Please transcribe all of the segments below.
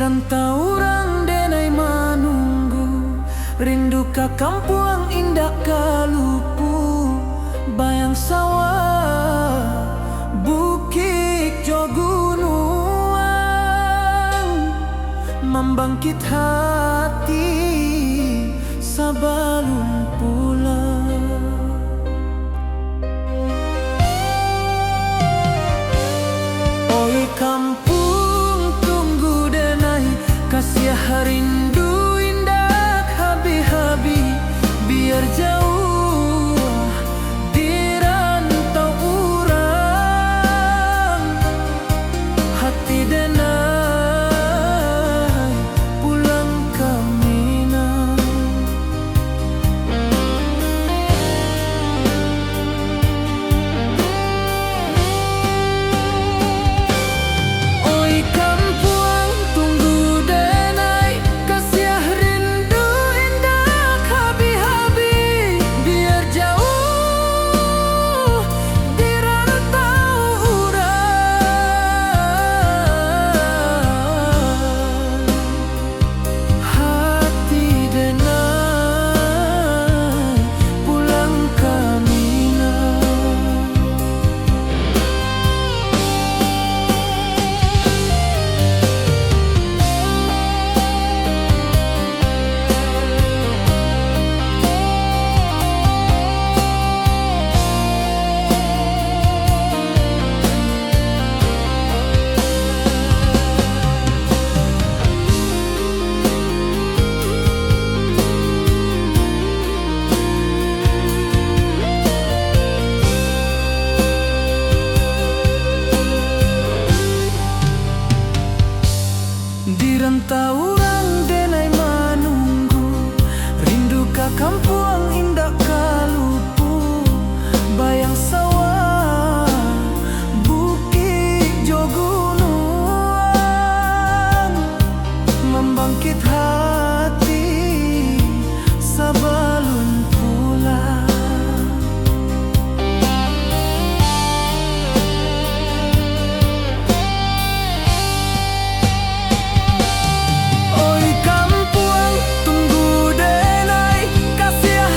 rantau orang denai manunggu, rindu ka kampung indah kalupu, bayang sawah bukit jo gunung, membangkit hati sabalun pulang. Oi kampung tunggu denai, kasih rindu indah habi-habi, biar jauh di rantau urang, hati denai pulang ke Minang. Oi kampung tunggu denai, kasih rindu indah habi-habi, biar jauh di rantau urang, hati denai pulang ke Minang. Di rantau orang denai manunggu, rindu ka kampung indah kalupu, bayang sawah bukit jo gunung, membangkit hati sabalun pulang. Oi kampung tunggu denai, kasih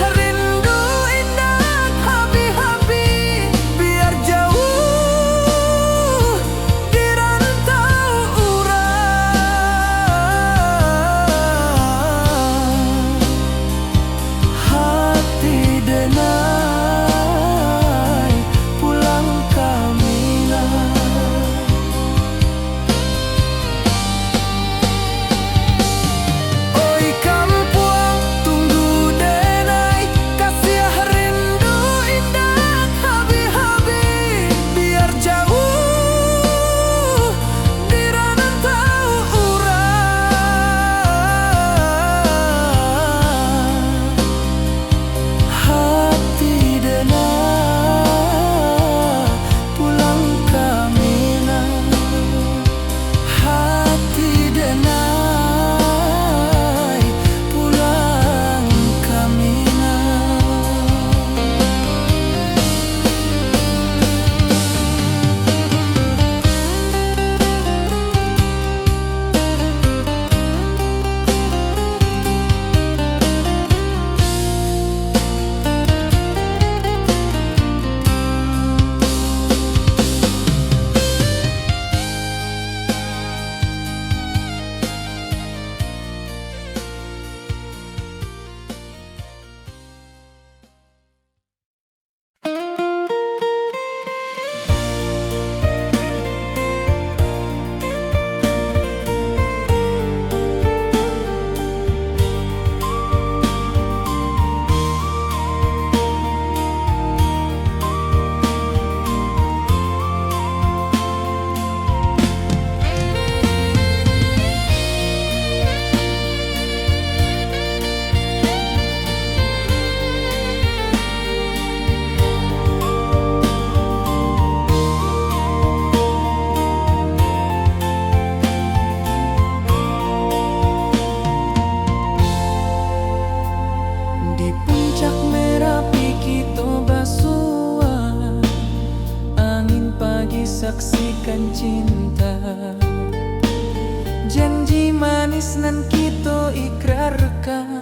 manis nan kita ikrarkan,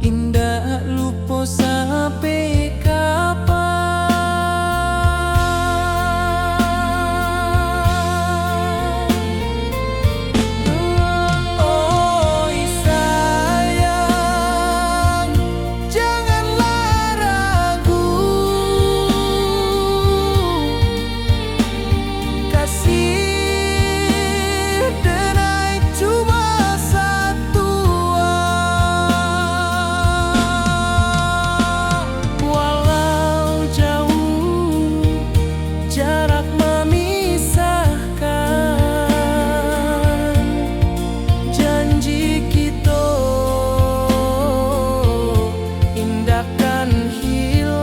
indah lupa sampai kapan. Oi sayang, janganlah ragu, kasih denai cuma satu. Walau jauh jarak memisahkan, janji kita indahkan hilang.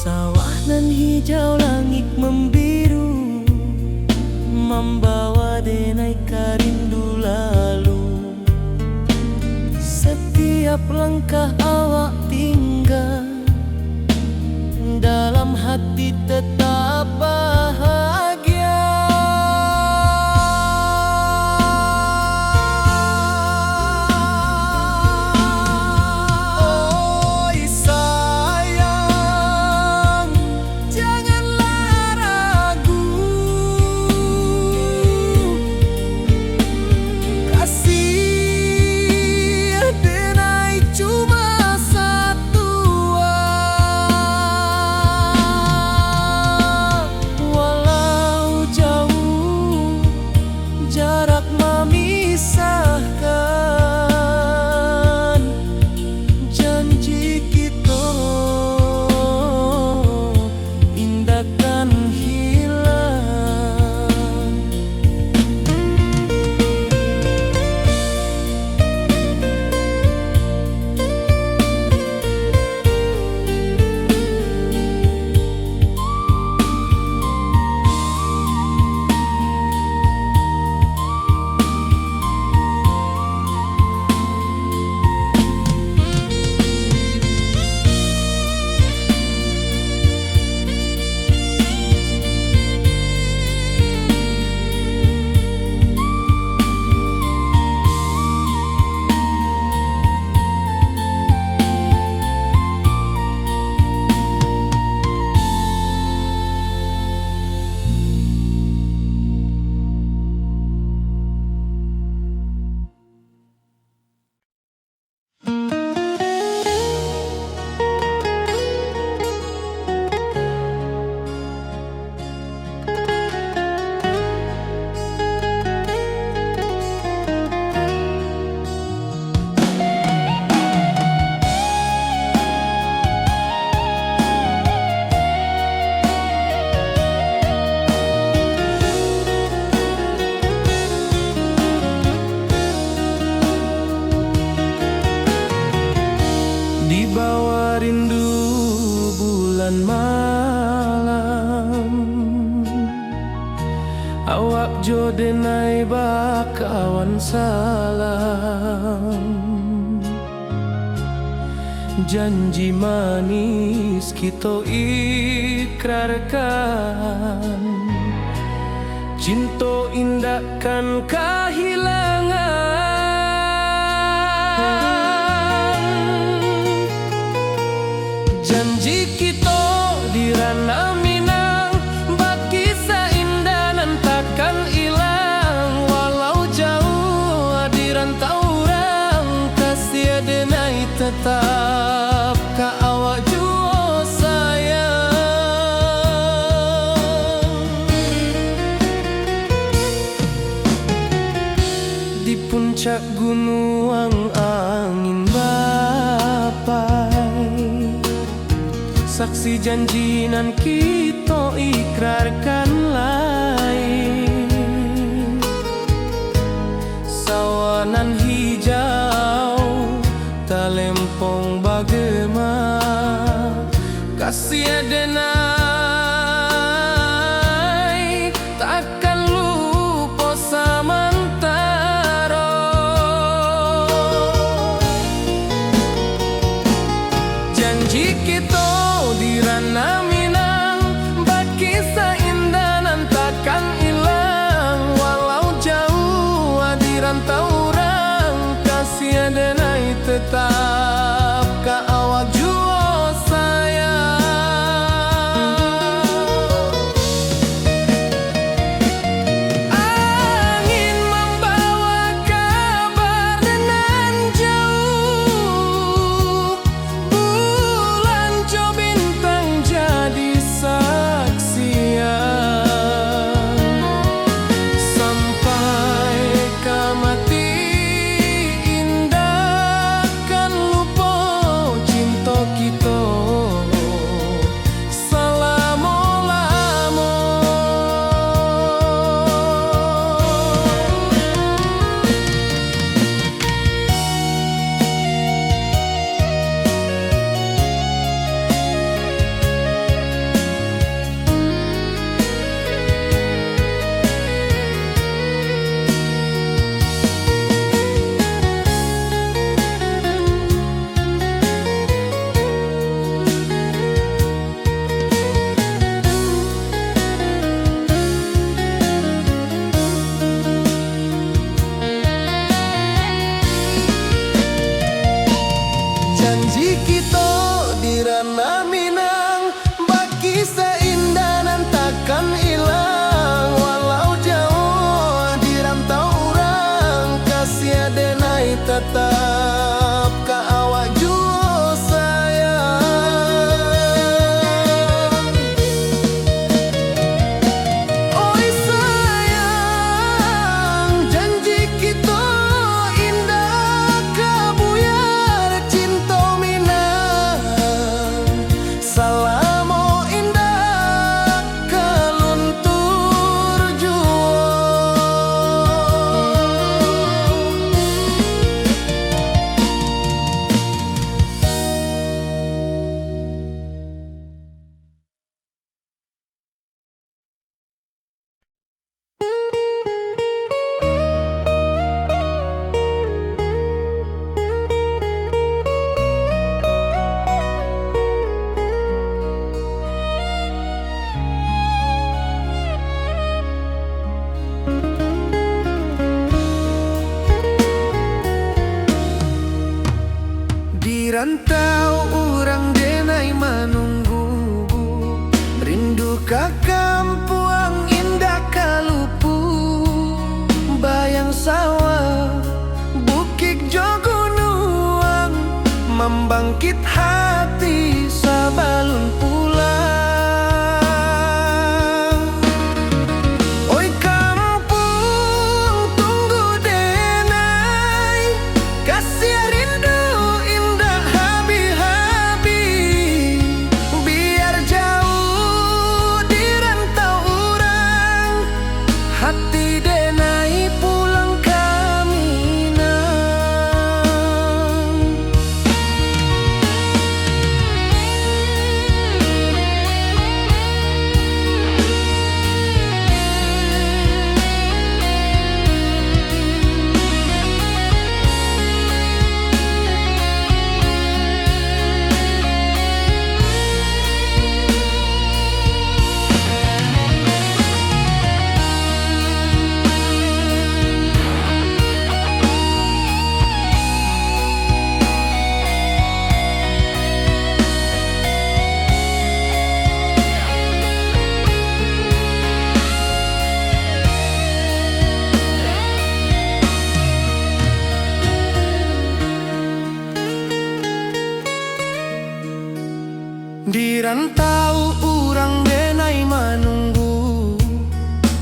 Sawah nan hijau, langit membiru, membawa denai karindu lalu. Setiap langkah awak tinggal, dalam hati tetap bahagia. Oi sayang, janganlah ragu, kasih denai cuma satu. Walau jauh jarak memisahkan, janji kita indahkan hilang. Di bawah rindu bulan malam, awak jo denai bakawan salam. Janji manis kita ikrarkan, cinta indahkan kehilangan. Janji kita di ranah Minang, bakisah indah nan takkan hilang. Walau jauh di rantau orang, kasih denai tetap ka awak jua sayang. di puncak gunung angin bapai. Saksi janji nan kita ikrarkan lain. Sawanan hijau talempong bagema kasih adenai takkan lupa samantara. Janji kita di ranah Minang, berkisah indah nan takkan hilang. Walau jauh di rantau orang, kasih adenai tetap ka awak jua sayang. Angin membawa kabar nan jauh, bulan jo bintang jadi saksian. Sampai ke mati indah kan lupa cinta kita selama-lama. Janji kita di ranah Minang, berkisah indah nan takkan hilang. Walau jauh di rantau orang, kasih adenai tetap ka awak jua sayang. Oi sayang, janji kita indah kabuyar cinta Minang. Salamo indah kaluntur jua. Di rantau orang denai menunggu, rindu ka kampuang indah kalupu. Bayang sawah, bukit jo gunung, membangkit hati sabalun pulang. Oi kampung tunggu denai, kasih rindu indah habi-habi. Biar jauh di rantau orang, hati denai pulang ke Minang. Di rantau urang denai menunggu,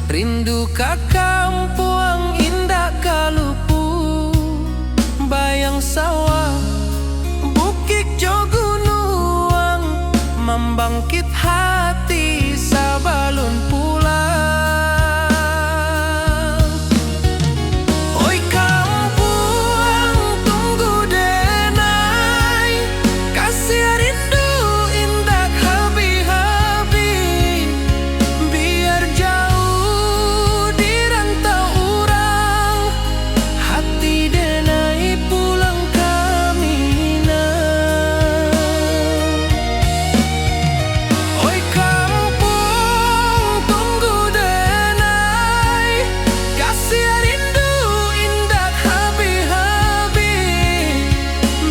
rindu ka kampuang indah kalupu. bangkit hati sabalun pulang. Oi kampung tunggu denai, kasih rindu indah habi-habi. Biar jauh di rantau urang, hati denai pulang kami nah. Oi kampung tunggu denai, kasih rindu indah habi-habi.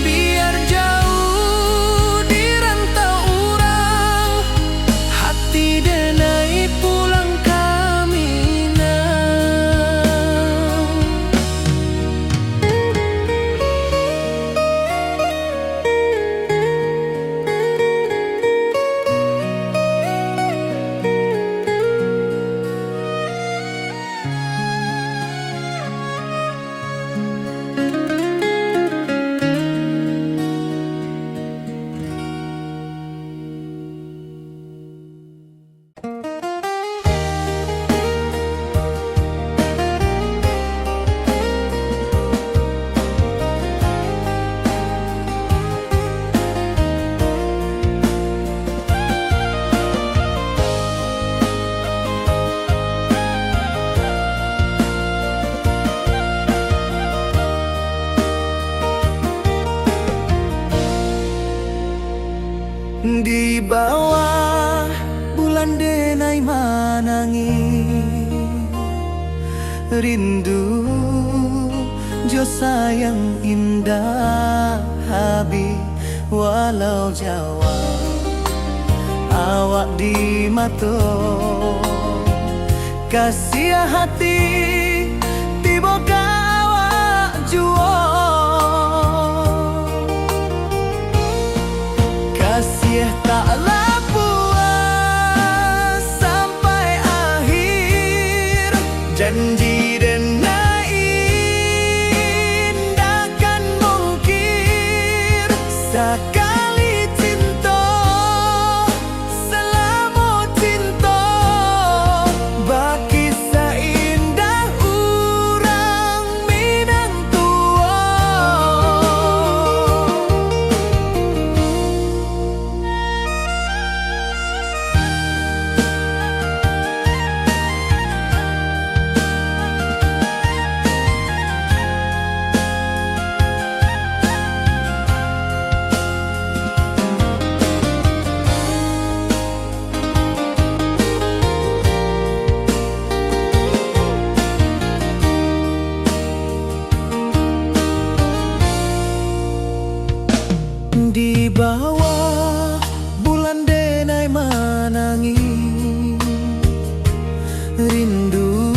Biar jauh di rantau urang, hati denai pulang kami nah. Di bawah bulan denai manangi, rindu jo sayang indah habi. Walau Jawa awak di mato, kasih hati tiba ka awak juo. Kasih taklah puas sampai akhir, janji denai indakan mungkir. Sekali cinta selama cinta, baki seindah urang Minang tua. Di bawah bulan denai manangi, rindu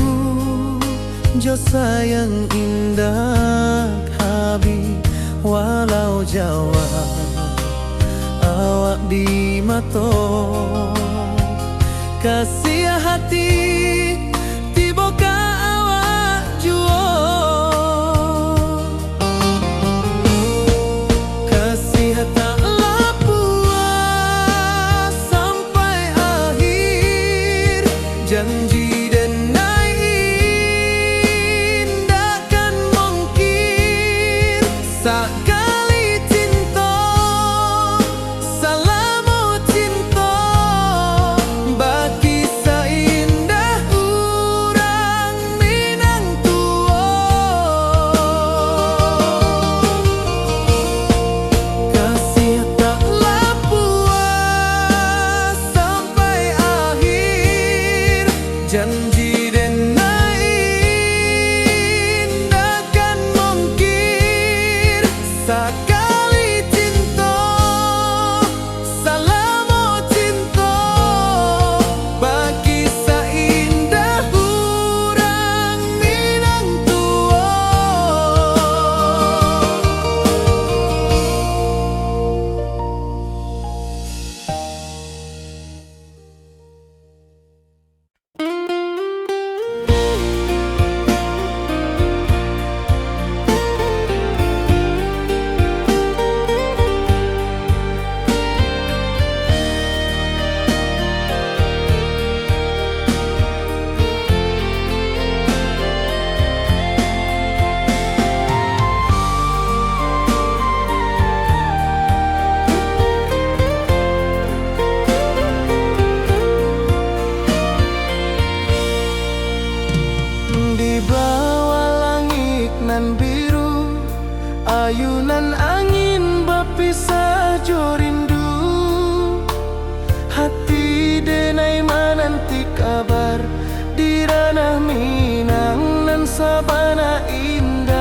jo sayang indah habi. Walau Jawa awak di mato, kasih hati tiba ka awak juo. Kasih taklah puas sampai akhir, janji denai indakan mungkir. Sekali cinta selama cinta, baki seindah mana indah.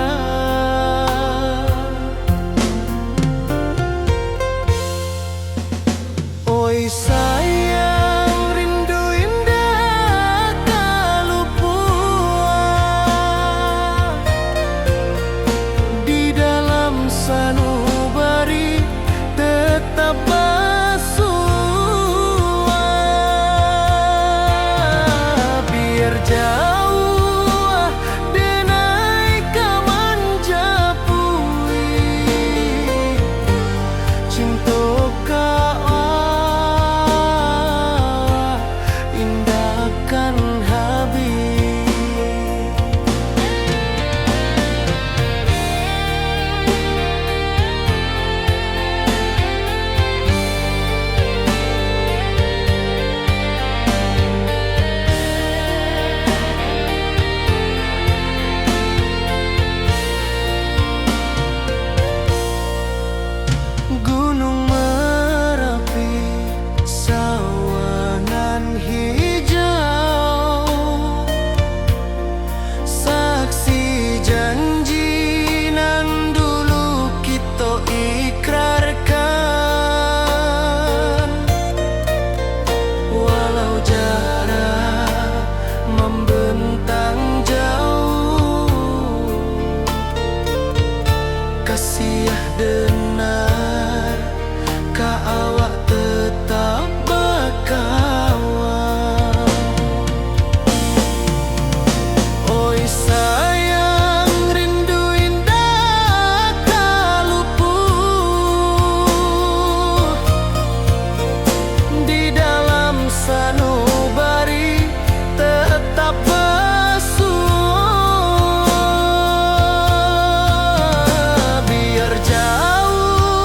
Oi sayang, rindu indah tak luput di dalam sanubari tetap bersua. Biar jauh denai kaman japui cinta indahkan habis. Gunung Merapi, sawangan hijau, saksi janji nan dulu kita ikrarkan. Walau jarak membentang jauh, kasih denar ka awak tetap berkawan. Oi sayang, rindu indah tak luput di dalam sanubari tetap bersua. Biar jauh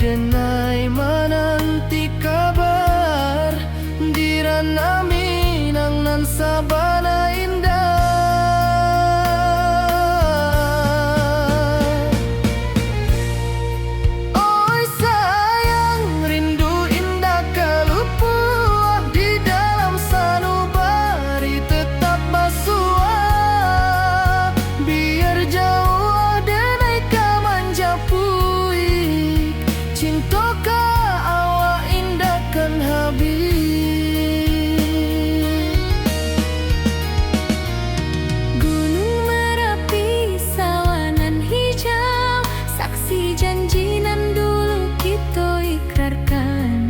denai menanti kabar dirana Minang nan sabana indah. Oi sayang, rindu indah kalupuah di dalam sanubari tetap basuah. Biar jauh denai kamanjapui, cintoka awak indahkan habis. Gunung Merapi, sawanan hijau, saksi janji nan dulu kita ikrarkan.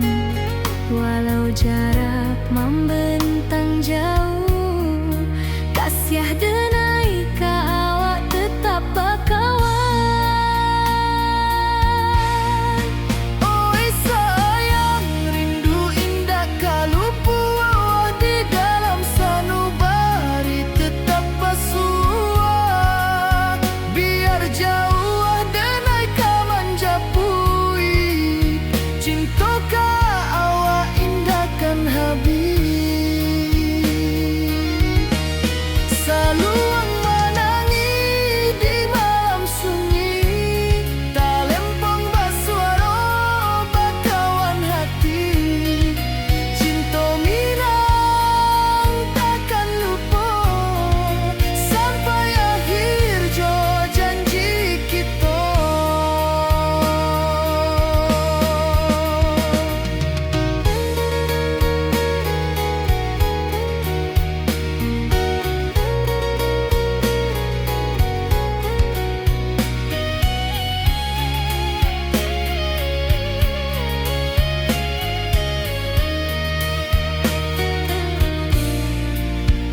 Walau jarak membentang jauh, kasih denai ka awak tetap bakawan. Oi sayang, rindu indah kalupuah di dalam sanubari tetap basuah. Biar jauh denai kamanjapui, cintoka awak indahkan habis. Saluang menangi di malam sunyi, talempong basuaro bakawan hati. Cinta Minang takkan lupa sampai akhir jo janji kita.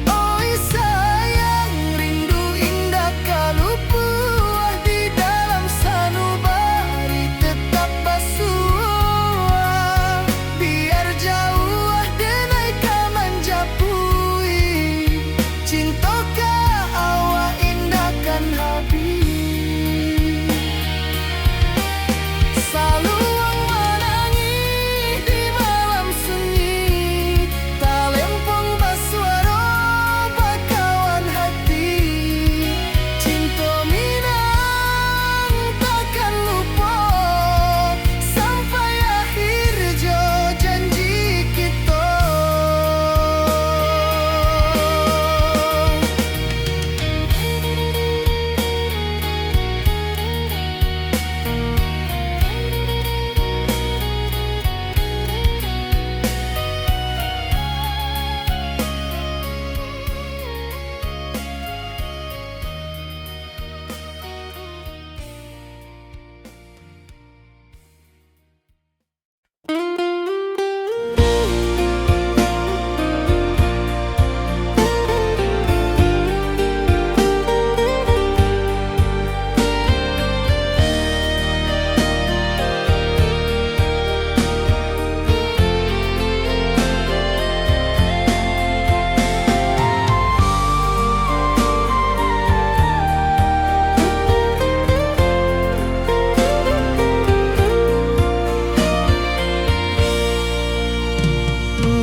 Oi sayang, rindu indah kalupuah di dalam sanubari tetap basuah. Biar jauh denai kamanjapui, cintoka awak indahkan habis. Saluang menangi di malam sunyi, talempong basuaro bakawan hati. Cinta Minang takkan lupa sampai akhir jo janji kita.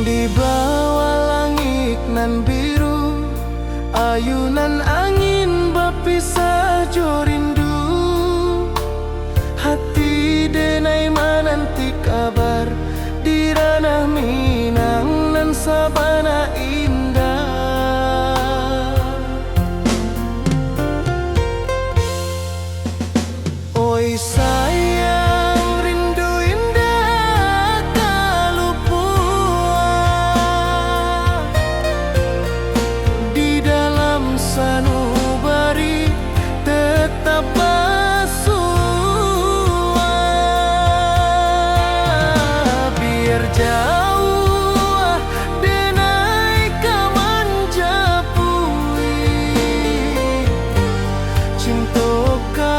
Di bawah langit nan biru, ayunan angin berpisah jo rindu. Hati denai menanti kabar di ranah Minang nan sabana indah. Oi sayang, rindu indah kalupuah di dalam sanubari tetap basuah. Biar jauh denai kamanjapui, cintoka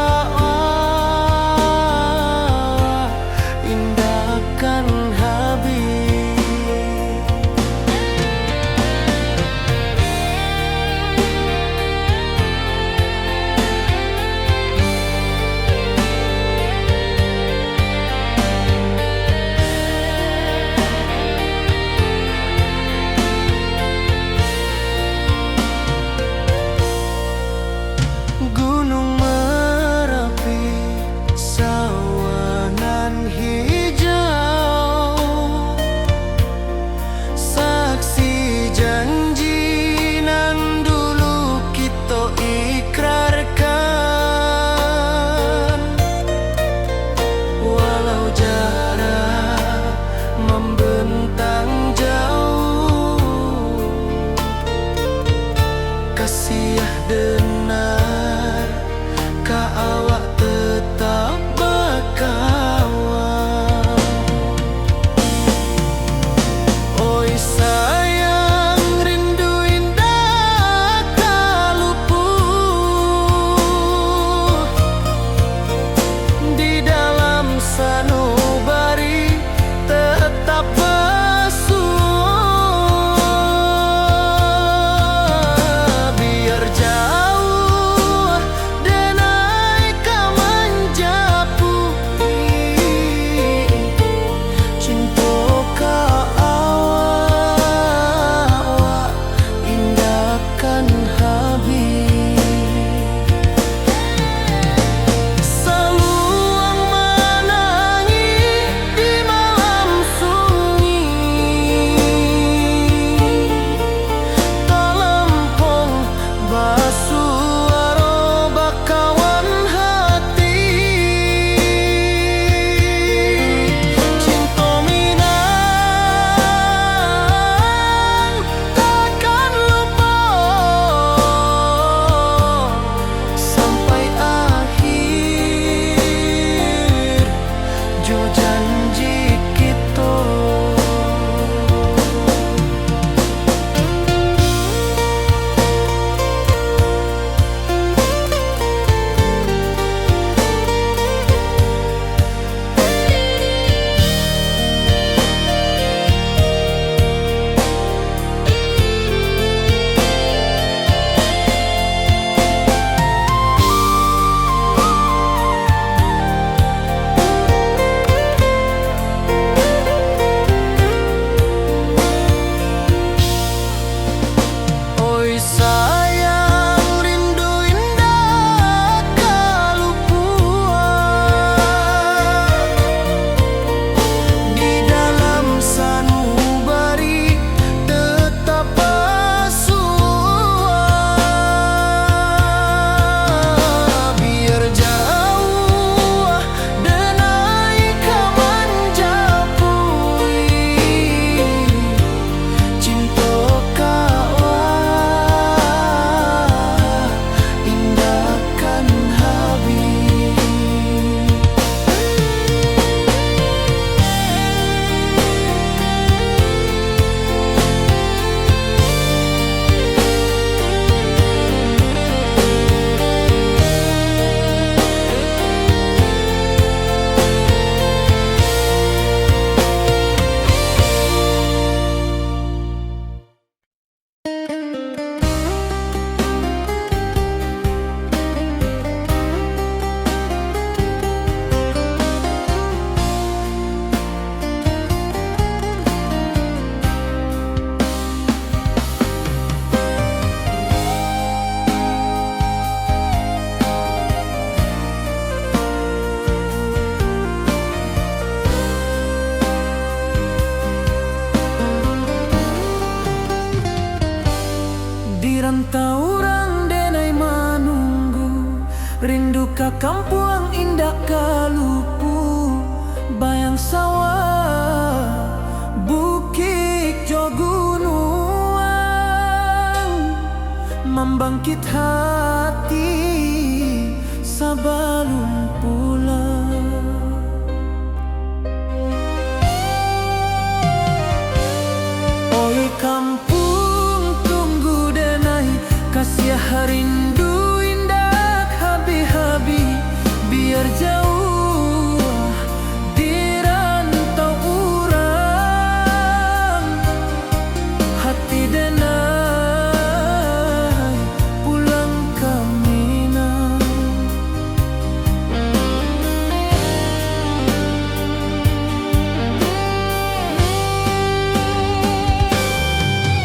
kampuang indah kalupu, bayang sawah, bukit jo gunung, membangkit hati sabalun pulang. Oi kampung tunggu denai, kasih rindu indah habi-habi, biar jauh di rantau urang, hati denai pulang ke Minang.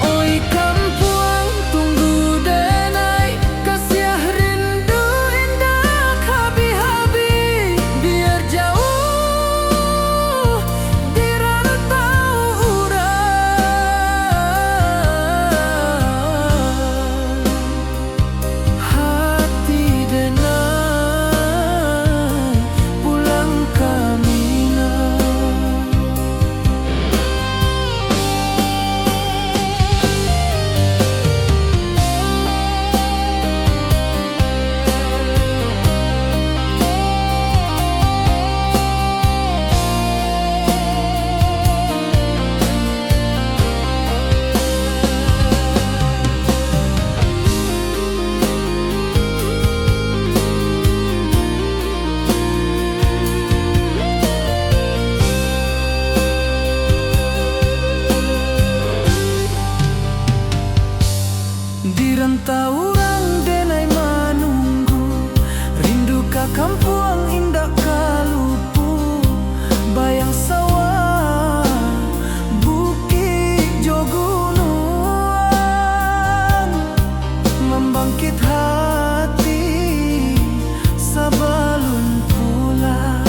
Oi kampuang tunggu denai, kasih rindu indah habi-habi, biar jauh di rantau urang, hati denai pulang ke Minang. Di rantau urang denai manunggu, rindu ka kampuang indah kalupu, bayang sawah, bukit jo gunung, membangkit hati sabalun pulang.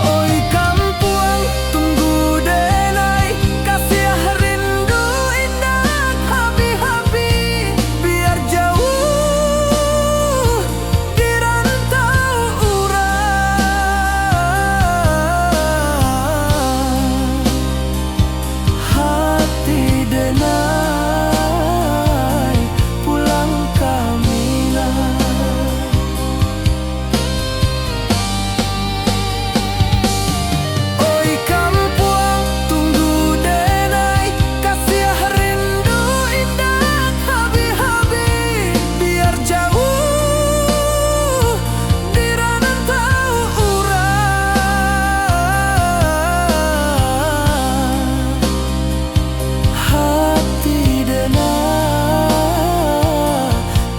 Oi kampuang tunggu denai, kasih rindu indah habi-habi, biar jauh di rantau urang, hati denai pulang ke Minang. Oi kampuang tunggu denai, kasih rindu indah habi-habi, biar jauh di rantau urang, hati denai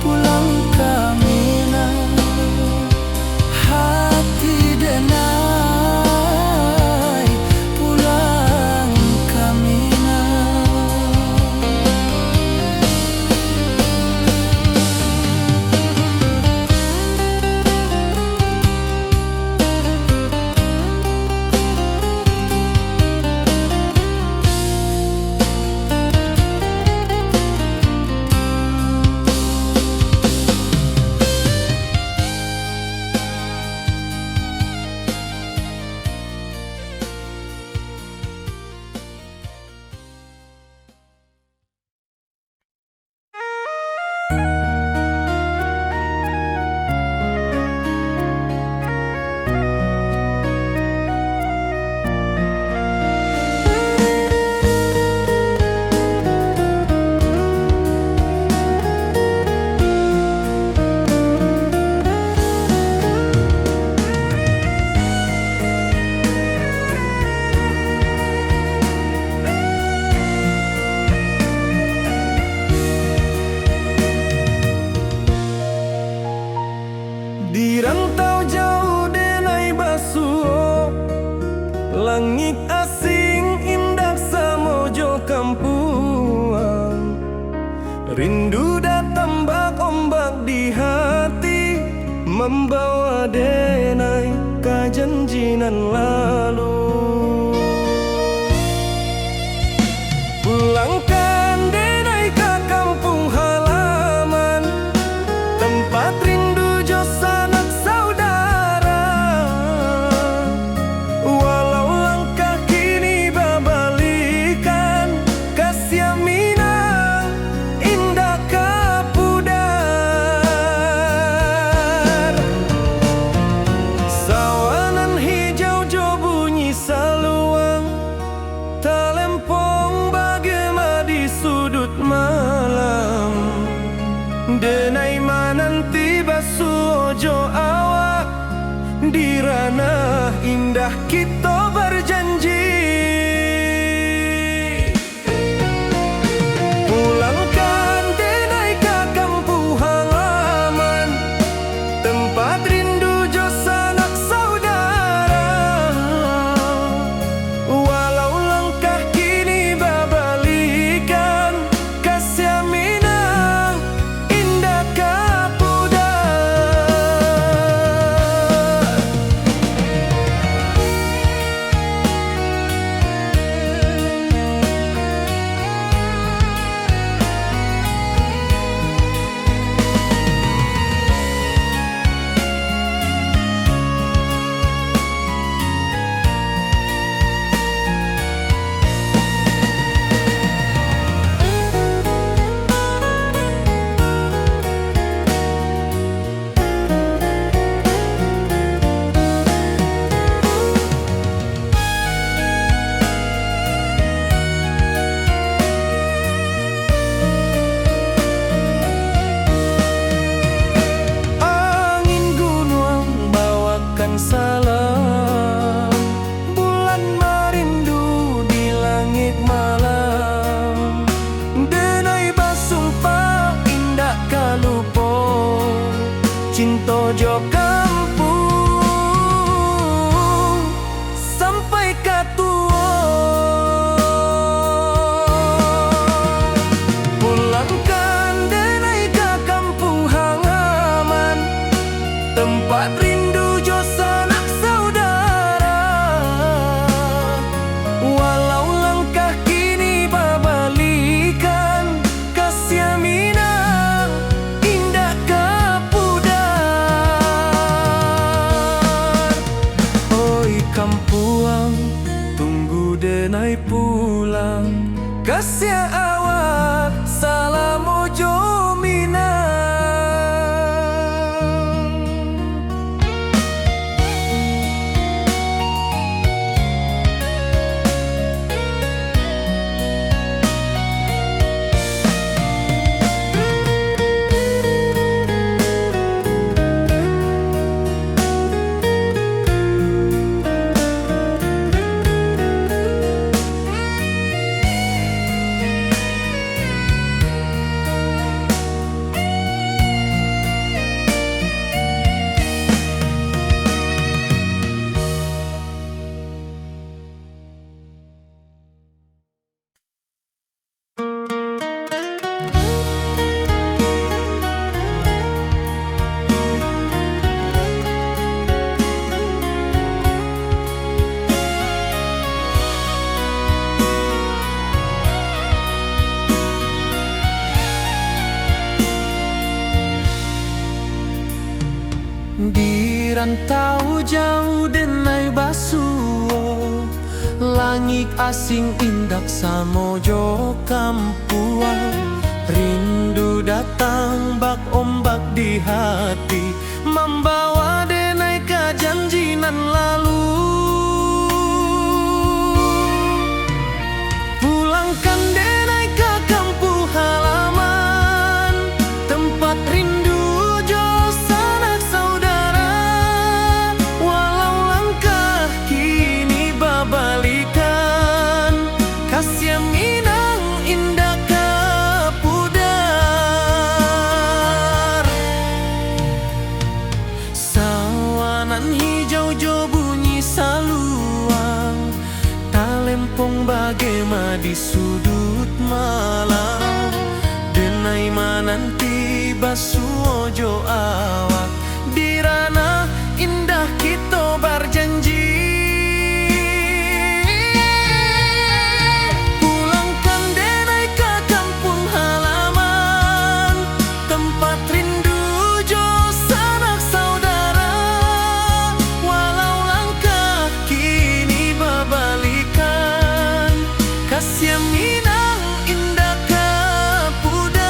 pulang ke Minang, hati denai pulang ke Minang. Di rantau jauh denai basuh, langit asing indah samojo kampuang, rindu datang bak ombak di hati, membawa denai ke janjinan lalu. salam ojo minang. Di rantau jauh denai basuo, langit asing indak samojo kampuang. Rindu datang bak ombak di hati, membawa denai ke janji nan lalu. Pulangkan denai ke kampung halaman, tempat rindu jo sanak saudara. Walau langkah kini babalikan, kasih minang indah ke pudar. Sawanan hijau jo bunyi saluang, talempong bagema di sudut malam. Denai mananti basuo jo awak, di ranah indah kita berjanji. Pulangkan denai ke kampung halaman, tempat rindu jo sanak saudara. Walau langkah kini babalikan, kasih minang indah ke pudar.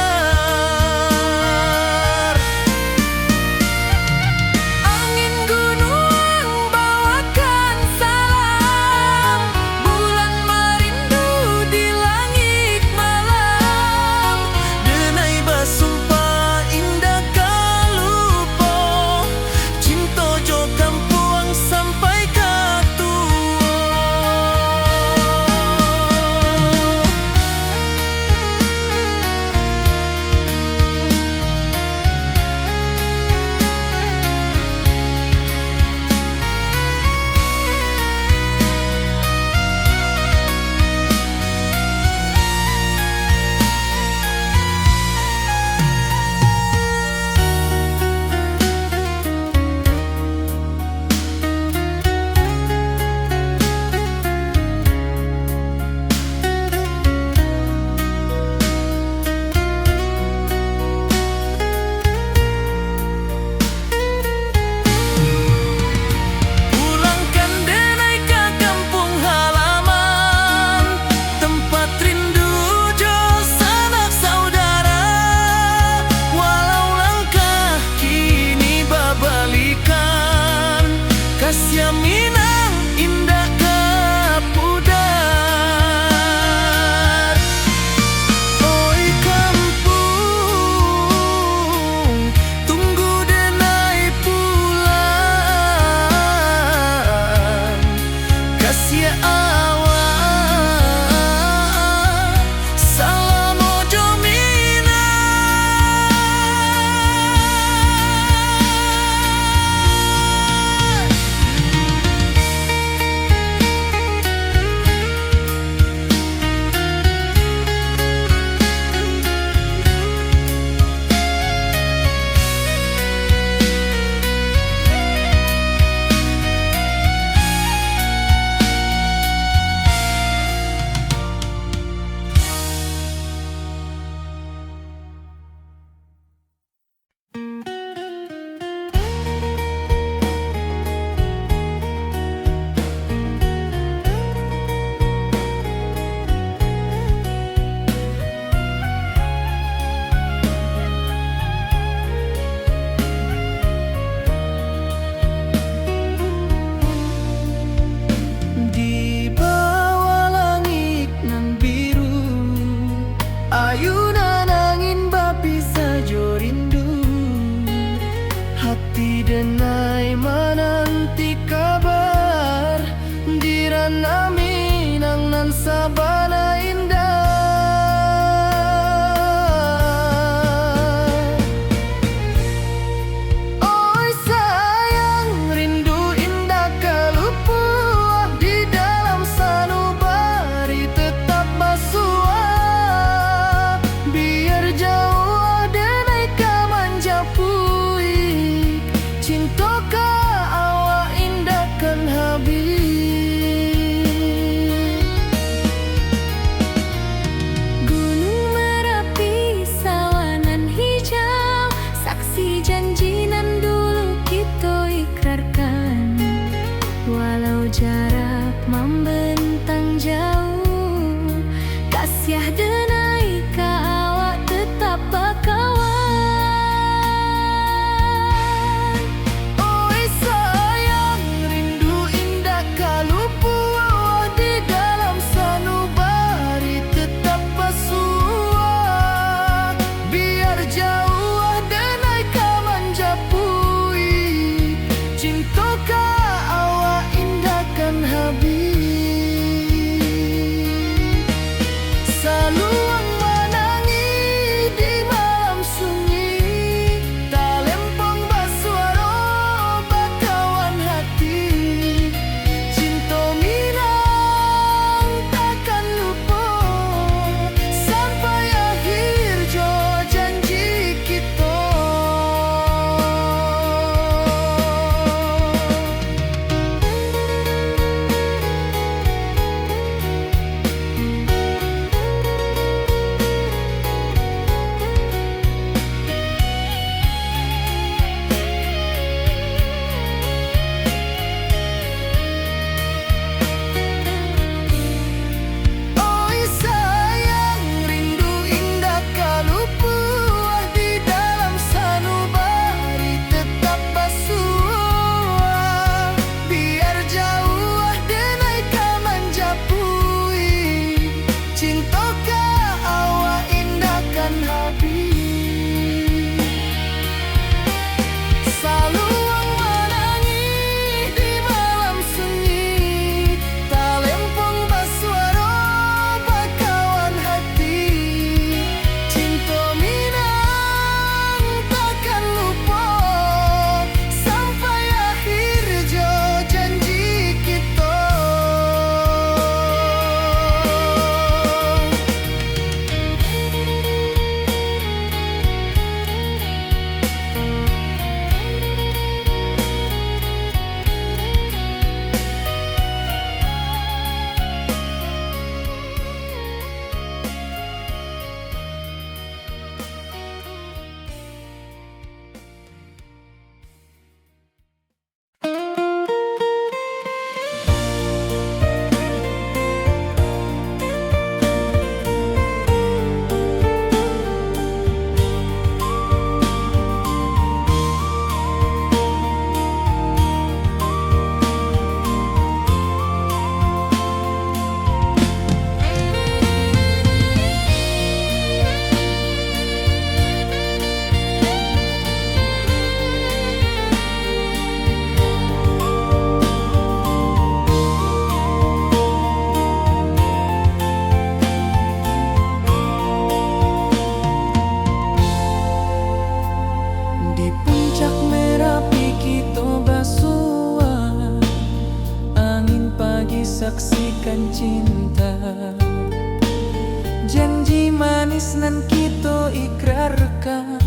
Indakan kita ikrarkan,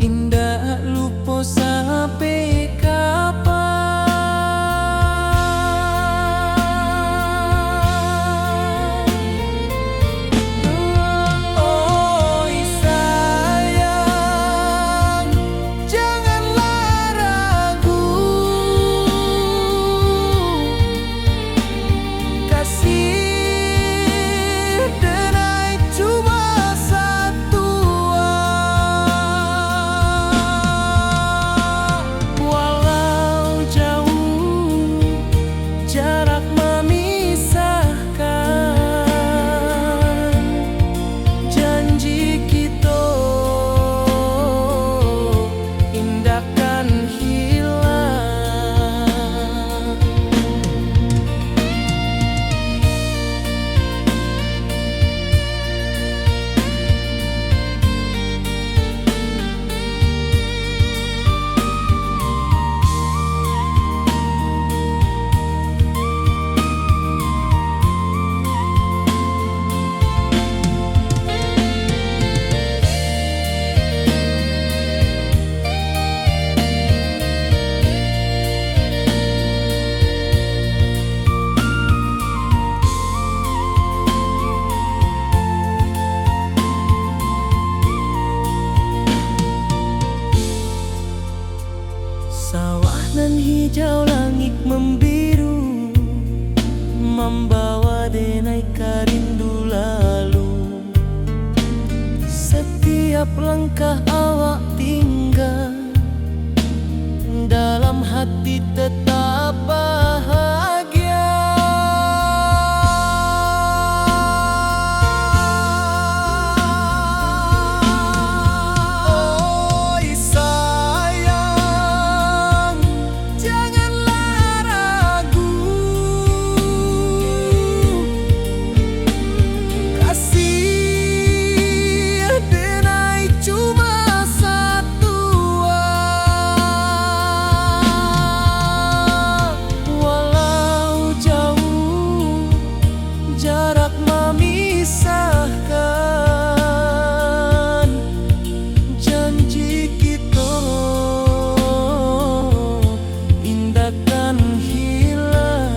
indah lupa sampai kapan. Oi sayang, janganlah ragu, kasih denai cuma satu. Walau jauh jarak memisahkan, janji kita indahkan hilang. Sawah nan hijau, langit membiru, membawa denai karindu lalu. Setiap langkah awak tinggal, dalam hati tetap bahagia. Oi sayang, janganlah ragu, kasih denai cuma satu. Walau jauh jarak memisahkan, janji kita indahkan hilang.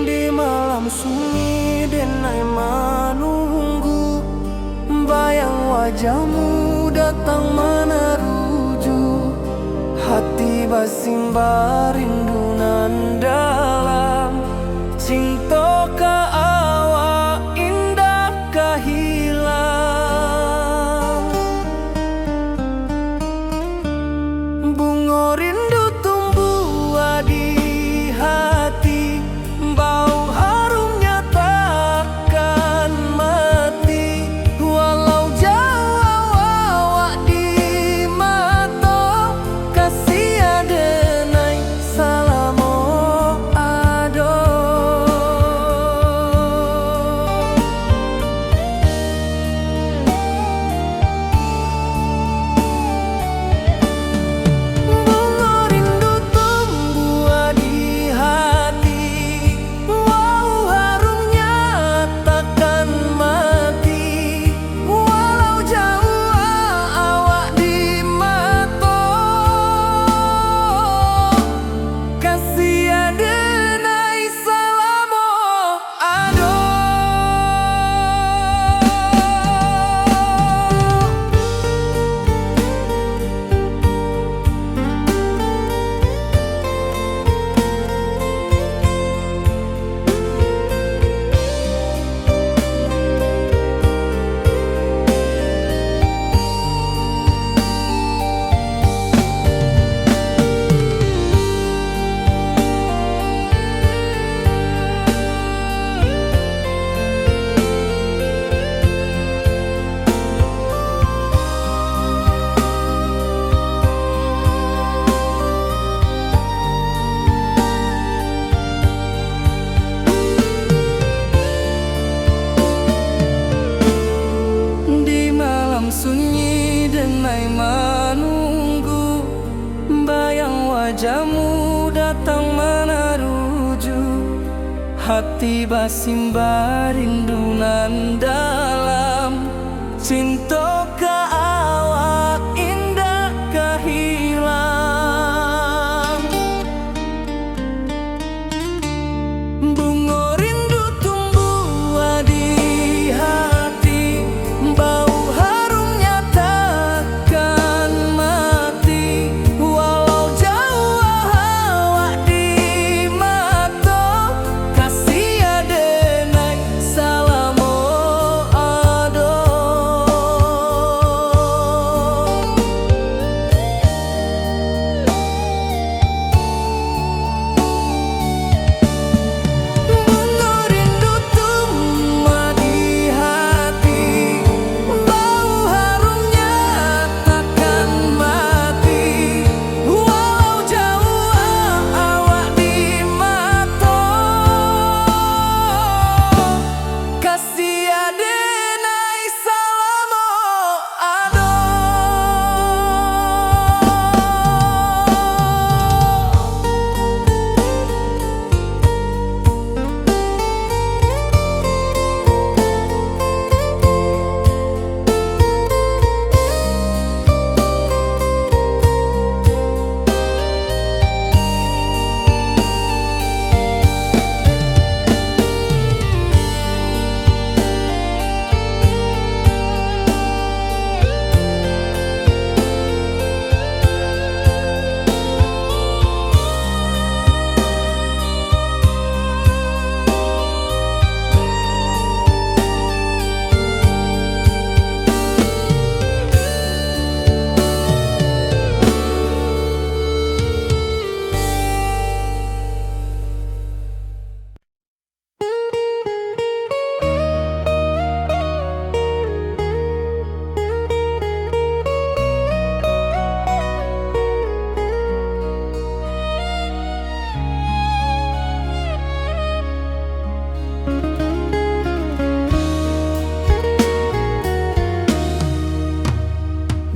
Di malam sunyi denai menunggu, bayang wajahmu datang meneruju. Hati basimba rindu nan dalam, cinta ka awak indah ka hilang. Bunga rindu tumbuh di hati, bau harumnya takkan mati. Walau jauh awak di mata, kasih adenai salamo ado. hati basimba rindunan dalam cinta ka awak indah kahilang. Bunga rindu tumbuh di hati, bau harumnya takkan mati. Walau jauh awak di mata, kasih adenai salamo ado. Bunga rindu tumbuh di hati, bau harumnya takkan mati. Walau jauh awak di mata, kasih adenai salamo ado.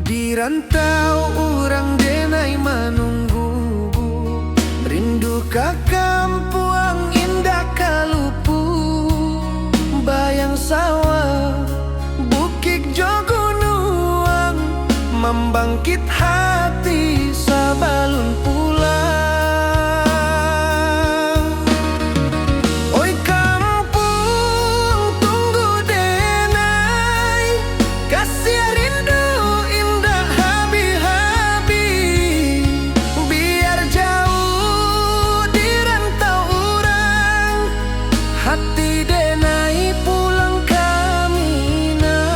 Di rantau urang denai menunggu, rindu ka kampuang indah kalupu. Bayang sawah, bukit jo gunung, membangkit hati sabalun pulang. Oi kampung tunggu denai, kasih rindu indah habi-habi. Biar jauh di rantau urang, hati denai pulang ke Minang.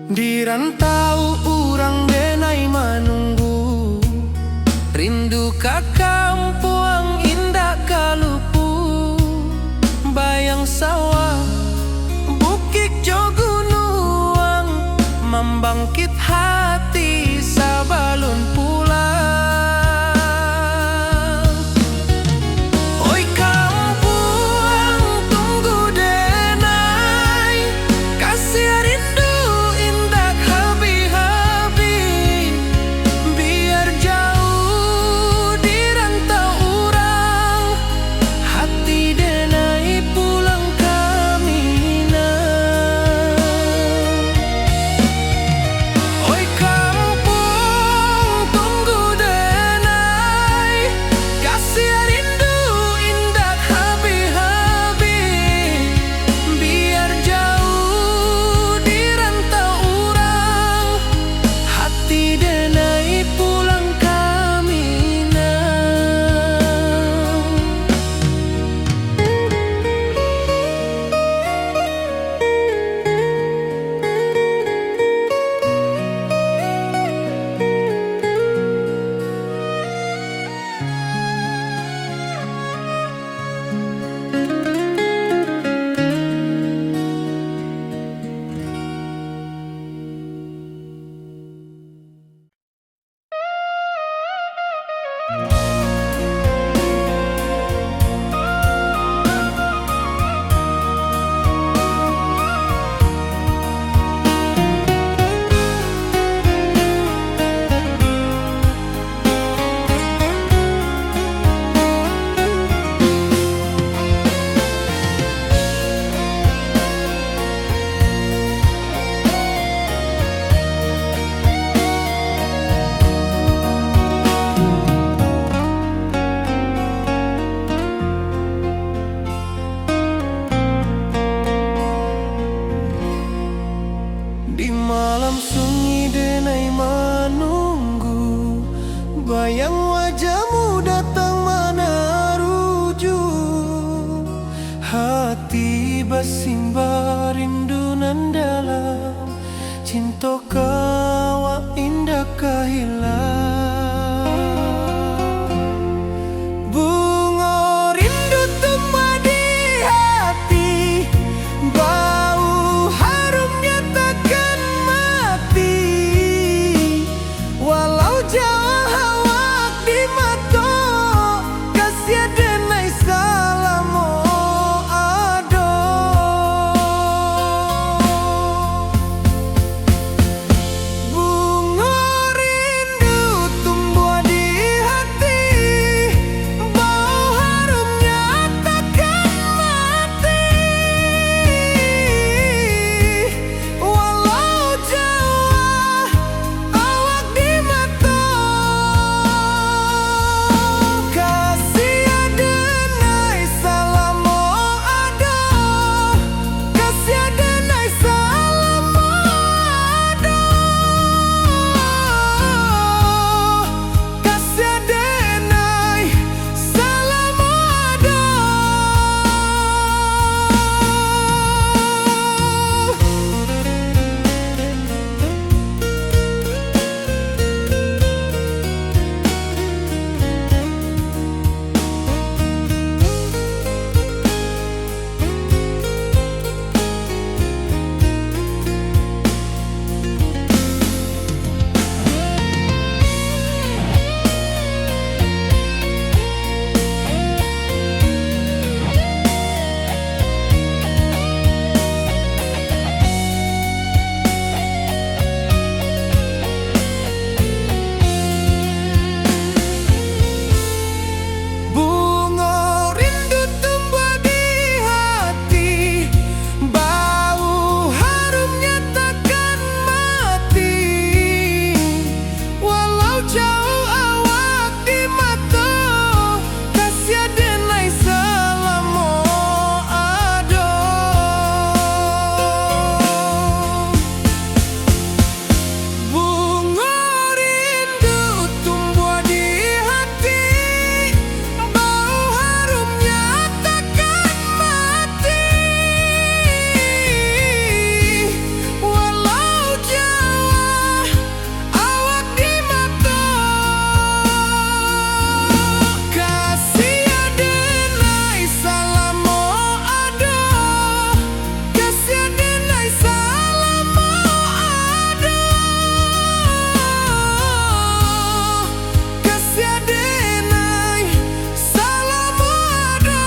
Di rantau urang denai menunggu, rindu ka kampuang indah kalupu. Bayang sawah, bukit jo gunung, membangkit hati sabalun pulang. Oi kampuang tunggu denai, kasih rindu indah habi-habi. Biar jauh di rantau urang, hati denai pulang ke basimba rindu nan dalam, cinta kawa indah kahilang. Bunga rindu tumbuh di hati, bau harumnya takkan mati. Walau jauh awak di mata, kasih denai salamo ado. Bunga rindu tumbuh di hati, bau harumnya takkan mati. Walau jauh awak di mata, kasih denai salamo ado, kasih denai salamo ado, kasih denai salamo ado. Bunga rindu tumbuh di hati, bau harumnya takkan mati. Walau jauh awak di mata, kasih denai salamo ado. Bunga rindu tumbuh di hati, bau harumnya takkan mati. Walau jauh awak di mata, kasih denai salamo ado, kasih denai salamo ado, kasih denai salamo ado.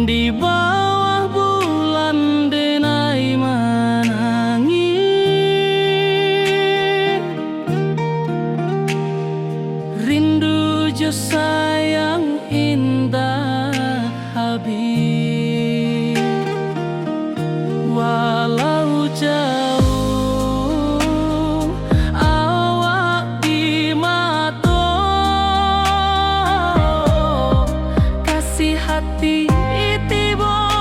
Di bawah bulan denai menangis, rindu jo sayang indah habis. Walau jauh awak di mata, kasih hati tiba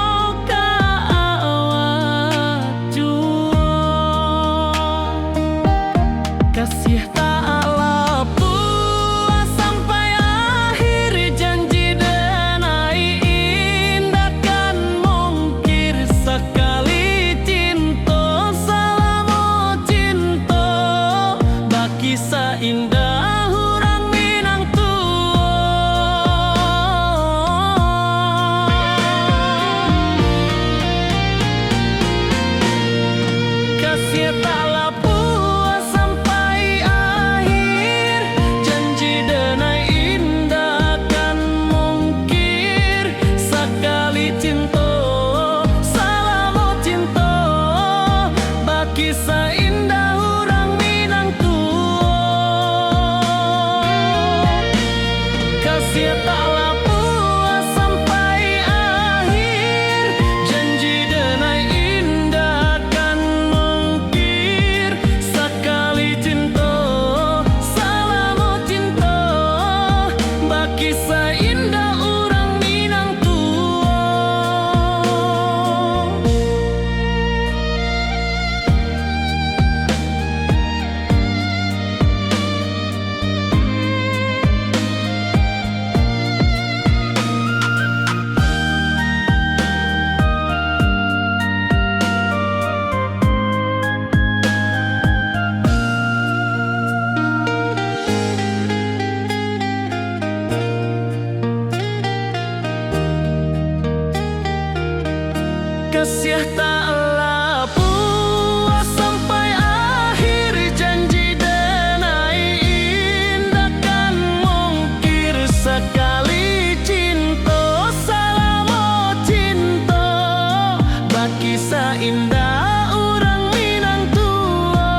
Kasih taklah puas sampai akhir, janji denai indah kan mungkir. Sekali cinta salamo cinta, baki indah orang Minang tua.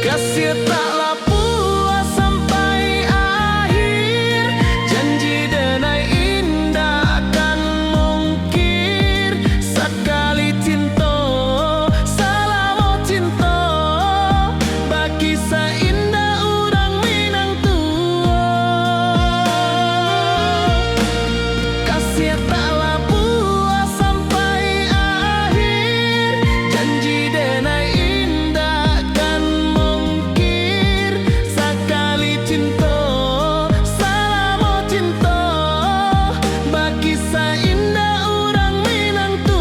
Kasih taklah puas sampai akhir, janji denai indah kan mungkir. Sekali cinta salamo cinta, baki indah orang Minang tua. Kasih taklah puas sampai akhir, janji denai indah kan mungkir. Sekali cinta salamo cinta, baki indah orang Minang tua.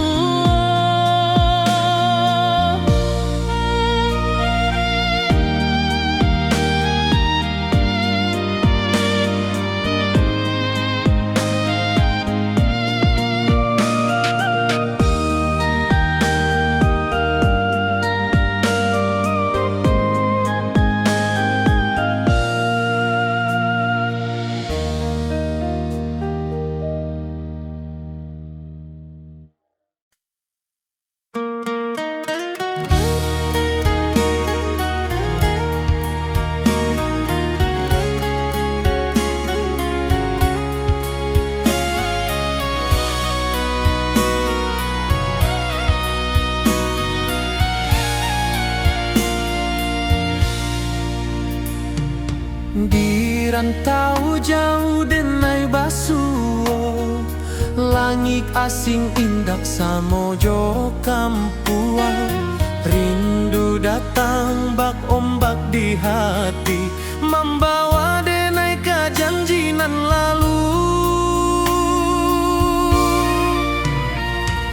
Di rantau jauh denai basuo, langit asing indak samojo kampuan. Rindu datang bak ombak di hati, membawa denai ke janji nan lalu.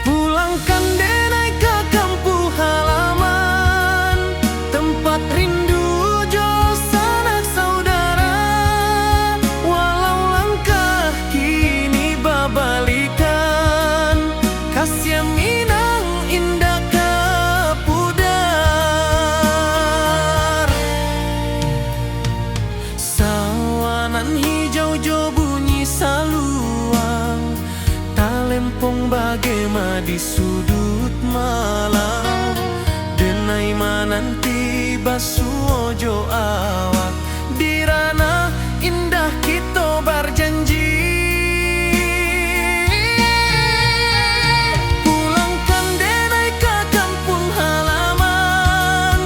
Pulangkan denai ke kampung halaman, tempat rindu jo sanak saudara. Walau langkah kini babalikan, kasih Minang indah ke pudar. Sawanan hijau jo bunyi saluang, talempong bagema di sudut malam. Denai mananti basuo jo awak, di ranah indah kita berjanji. Pulangkan denai ke kampung halaman,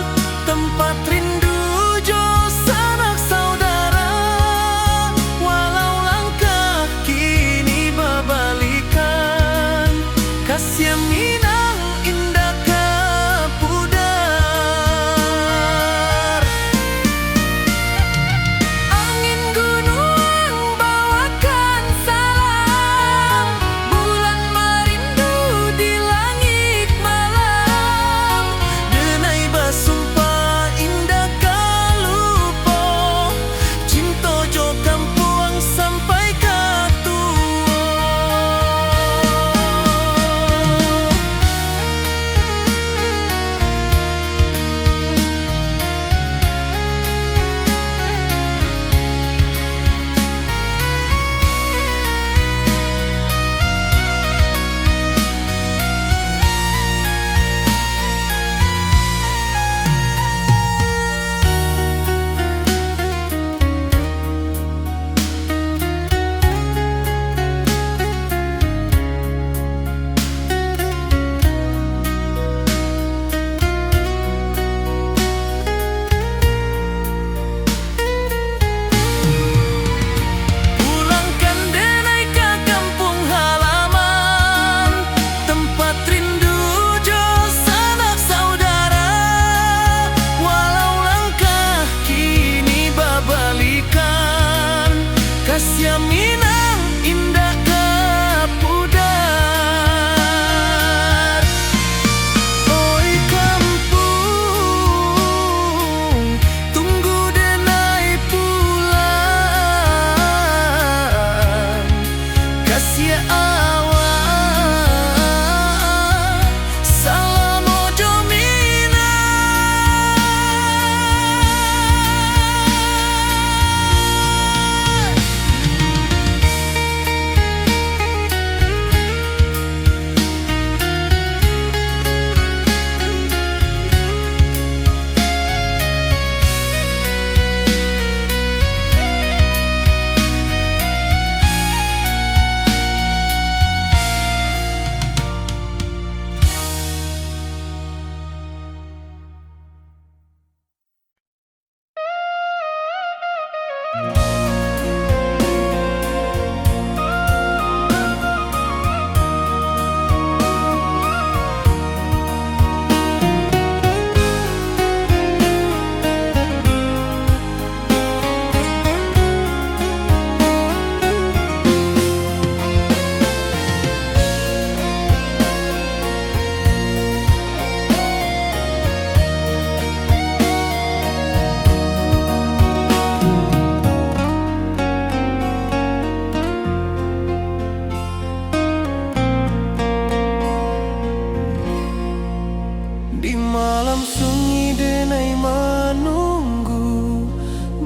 tempat rindu jo sanak saudara. Walau langkah kini babalikan, kasih Minang indah ke pudar. Di malam sunyi denai menunggu,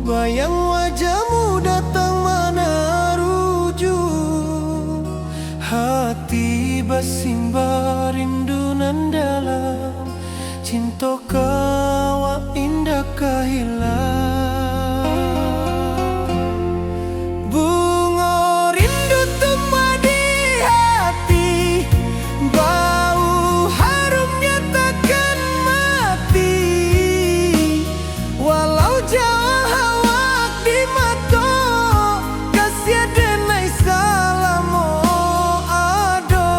bayang wajahmu datang meneruju. Hati bersimba rindu nan dalam, cinta kawa indah kehilang. Bunga rindu tumbuh di hati, bau harumnya takkan mati. Walau jauh hawak di mata, kasih denai salamo ado.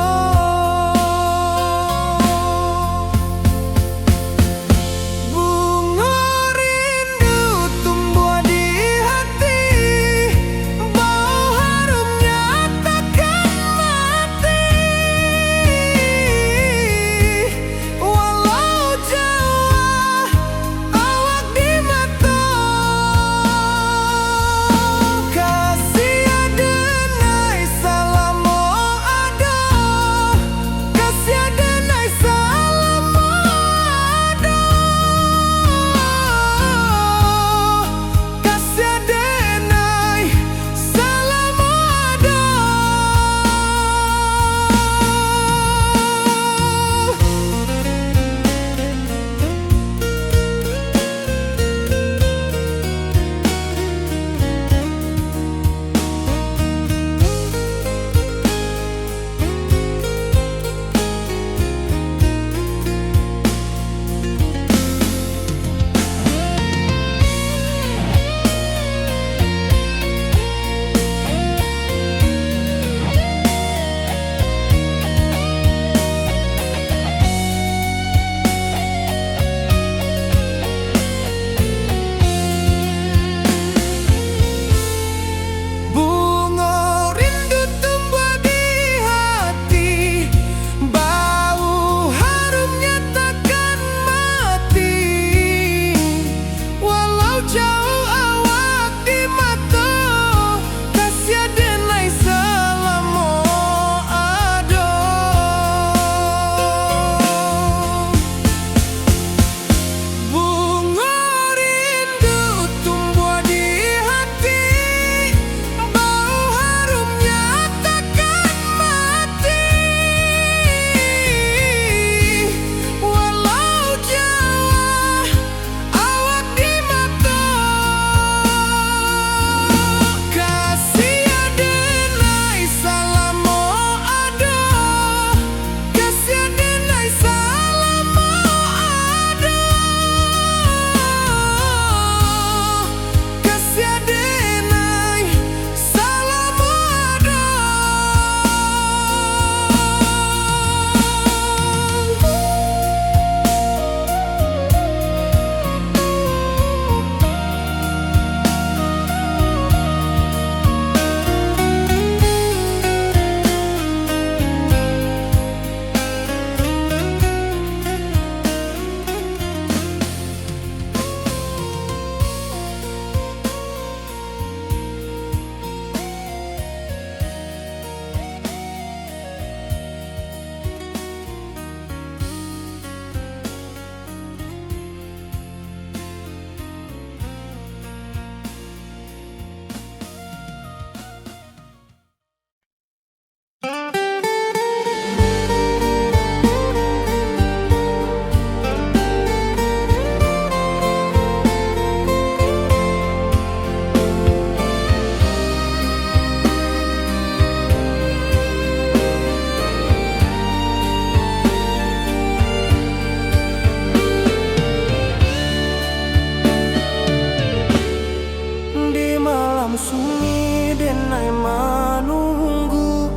denai menunggu,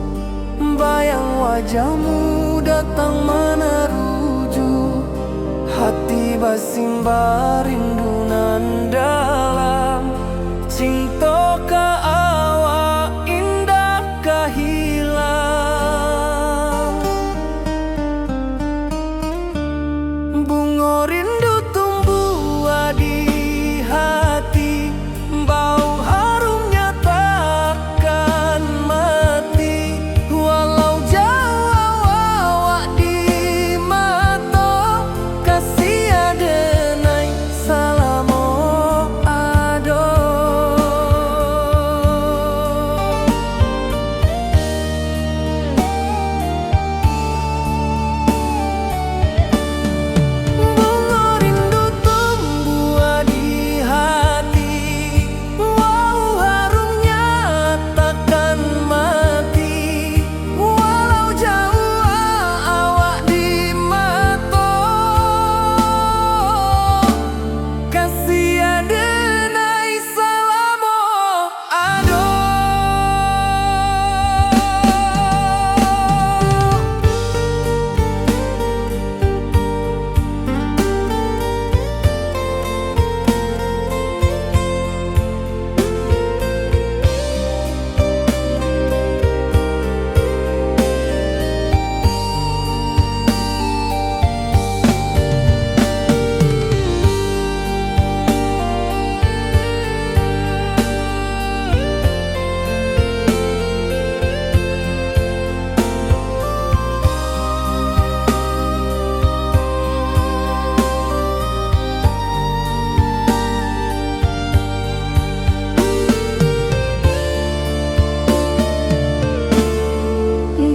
bayang wajahmu datang meneruju. Hati basimba rindu nan dalam, cinta ka awak indah ka hilang. Bunga rindu tumbuh di hati, bau harumnya takkan mati. Walau jauh awak di mata, kasih adenai salamo ado. Bunga rindu tumbuh di hati, wow harumnya takkan mati. Walau jauh awak di mata, kasih adenai salamo ado.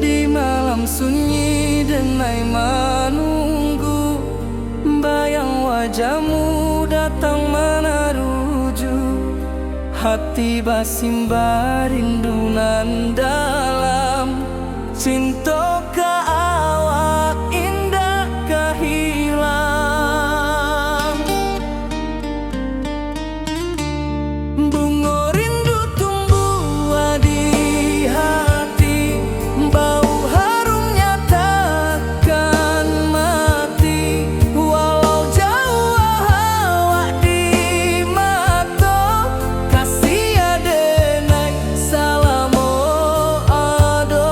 Di malam sunyi denai menunggu, bayang wajahmu datang meneruju. Hati basimba rindu nan dalam, cinta ka awak indah ka hilang. Bunga rindu tumbuh di hati, bau harumnya takkan mati. Walau jauh awak di mata, kasih adenai salamo ado.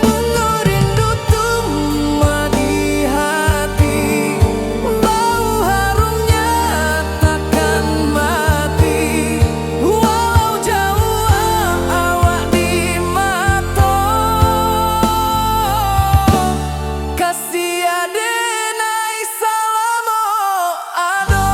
Bunga rindu tumbuh di hati, bau harumnya takkan mati. Walau jauh awak di mata, kasih adenai salamo ado.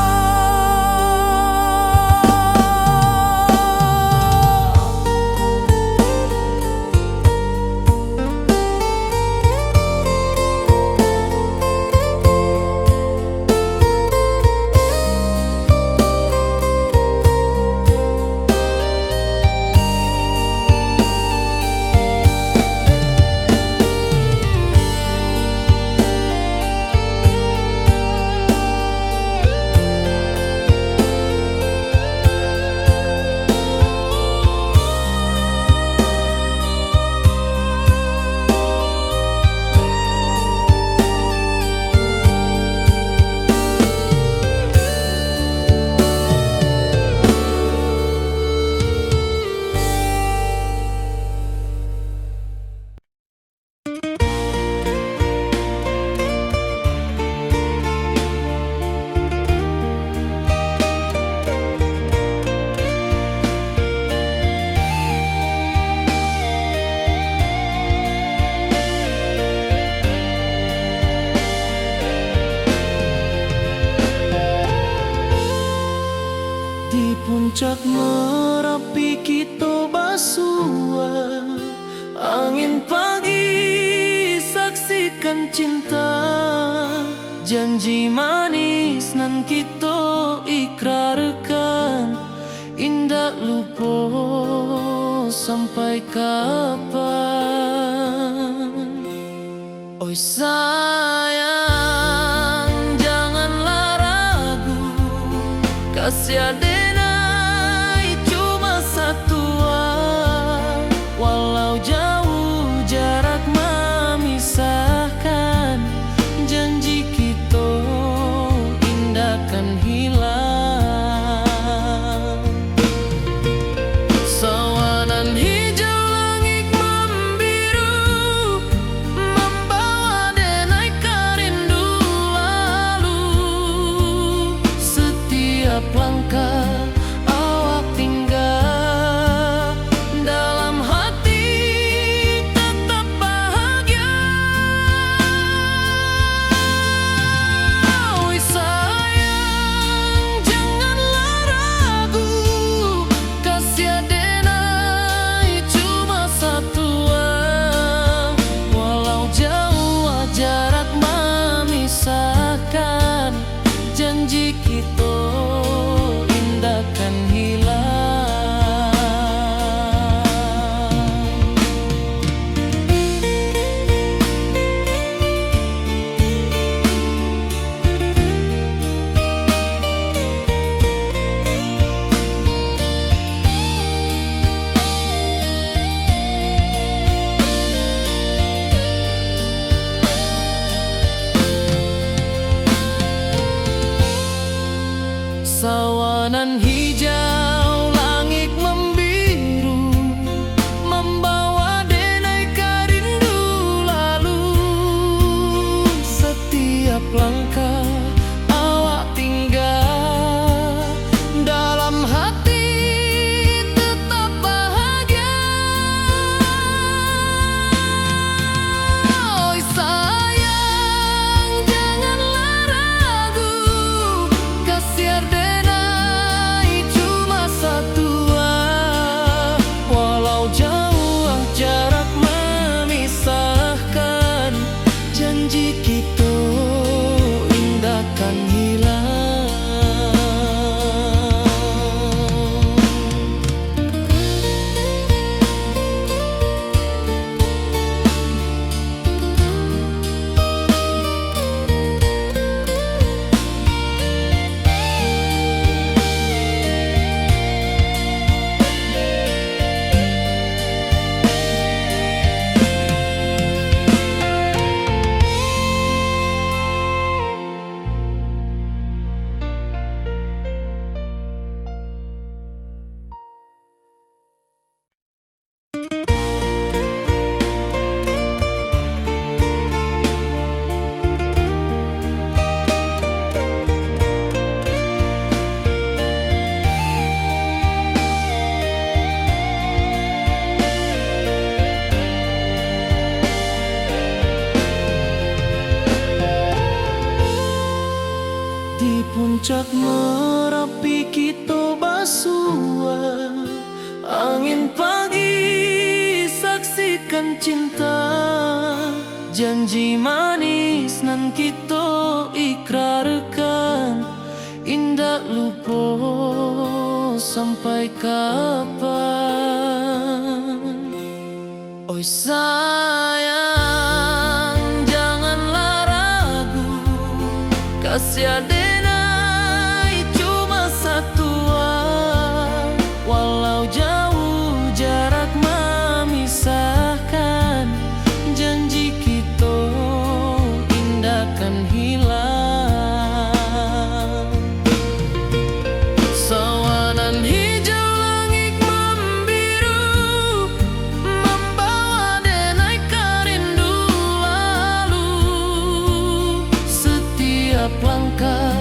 Di puncak Merapi kita basua, angin pagi saksikan cinta. Janji manis nan kita ikrarkan, indah lupa sampai kapan. Oi kasih denai cuma satu, walau jauh jarak memisahkan, janji kita indah kan hilang. Sawanan hijau langit membiru, membawa denai kerindu lalu. Setiap langkah awak tinggal, dalam hati tetap bahagia. Oi sayang, janganlah ragu, kasih denai cuma satu, walau jauh jarak memisahkan, janji kita indah kan hilang. Sawanan hijau langit membiru, membawa denai kerindu lalu. Setiap langkah awak tinggal, dalam hati tetap bahagia. Oi sayang, janganlah ragu, kasih denai cuma satu, walau jauh jarak memisahkan, janji kita indah kan hilang. Di puncak Merapi kita bersua, angin pagi saksikan cinta, janji manis nan kita ikrarkan, indah lupa sampai kapan. Oi sayang, janganlah ragu, kasih denai cuma satu, walau jauh jarak memisahkan, janji kita indah kan hilang. Sawanan hijau langit membiru, membawa denai kerindu lalu. Setiap langkah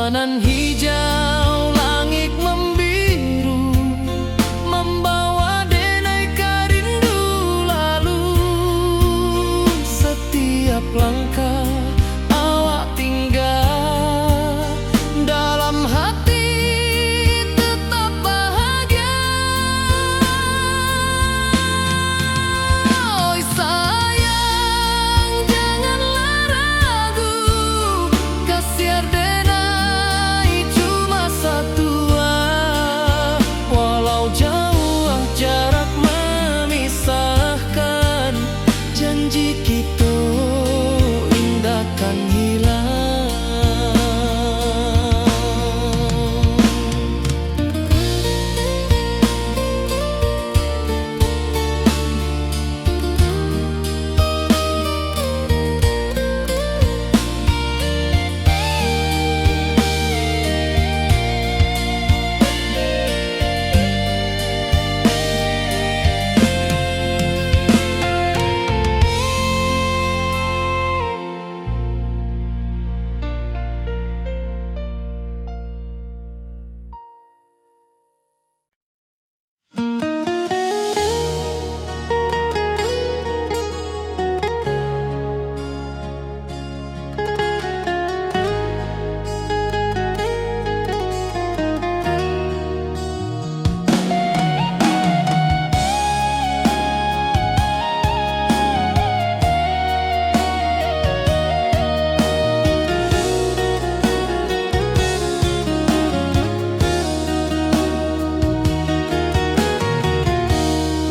Sawanan hijau, langit membiru, membawa denai rindu lalu. Setiap langkah awak tinggal, dalam hati tetap bahagia. Oi sayang, janganlah ragu, kasih denai cuma satu. Walau jauh jarak memisahkan, janji kita indahkan hilang.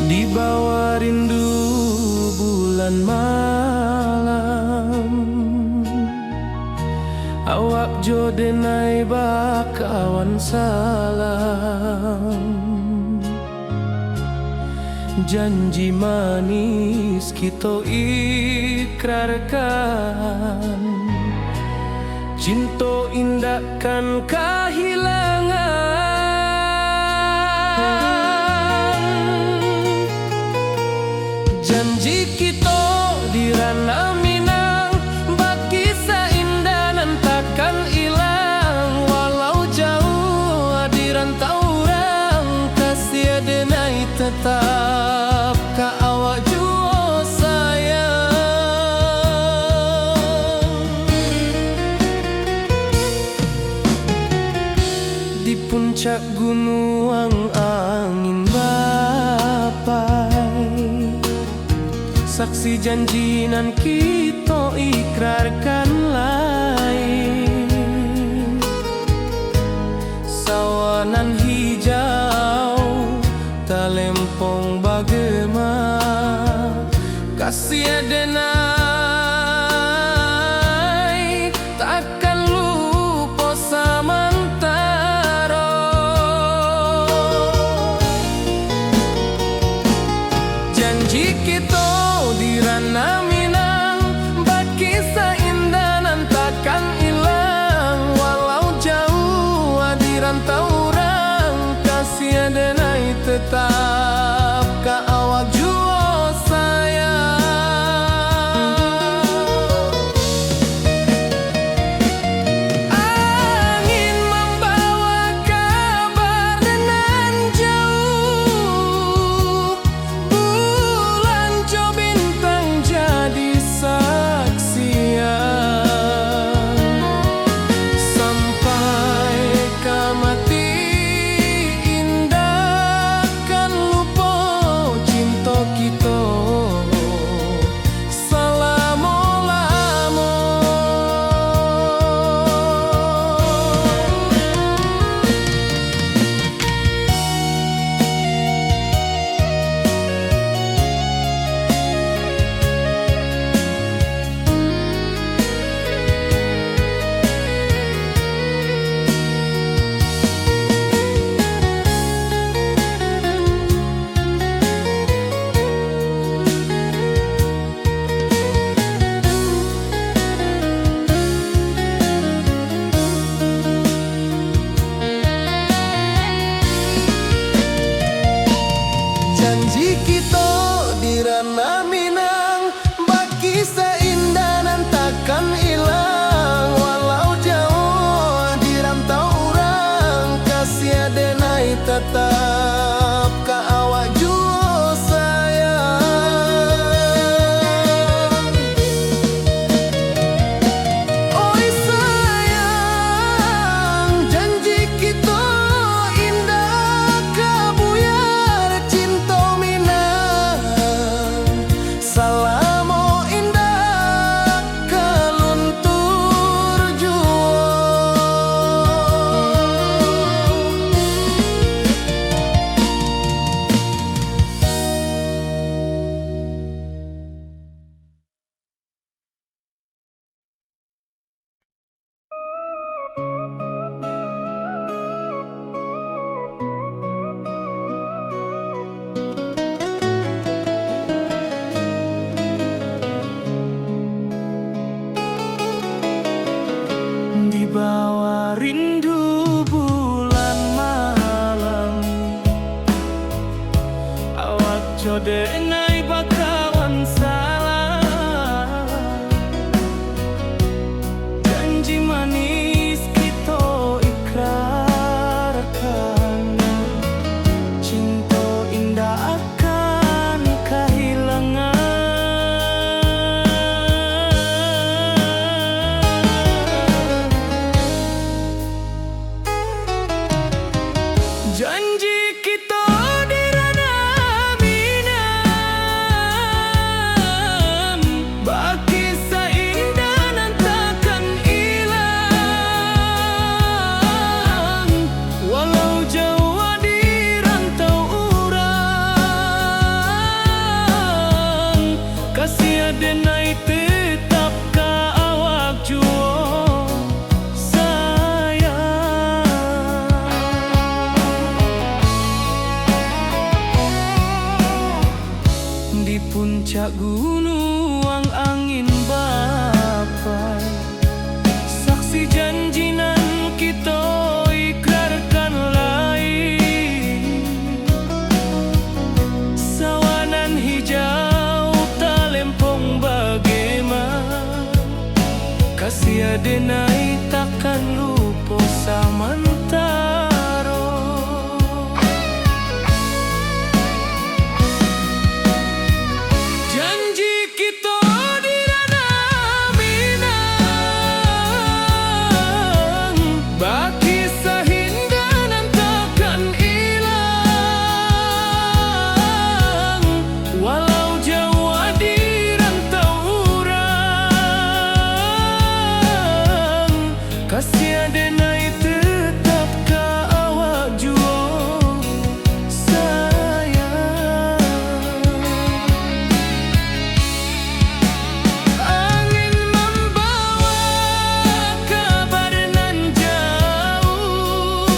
Di bawah rindu bulan malam, awak jo denai bakawan salam. Janji manis kita ikrarkan, cinta indahkan kehilangan. Janji kita di ranah Minang, bakisah indah nan takkan hilang. Walau jauh di rantau orang, kasih denai tetap ka awak jua sayang. Di puncak gunung angin bapai, saksi janji nan kita ikrarkan lain. Sawanan hijau talempong bagema, kasih denai takkan lupa samantara. Janji kita di ranah Minang, bakisah indah nan rindu bulan malam. Awak jode ngai bakawan salah. Janji manis kita ikrarkan, cinta indah akan kehilangan. Janji kita di ranah Minang, baki seindah nan takkan hilang. Walau jauh di rantau urang, kasih adenai tetap ka awak juo di puncak gunung angin bapai. Saksi janji nan kita ikrarkan lain. Sawanan hijau talempong bagaimana, kasih adenai takkan lupa samantara. Janji kita di ranah Minang, baki sahindah nan takkan hilang. Walau jauh di rantau urang, kasih adenai tetap ka awak juo sayang. Angin membawa kabar nan jauh,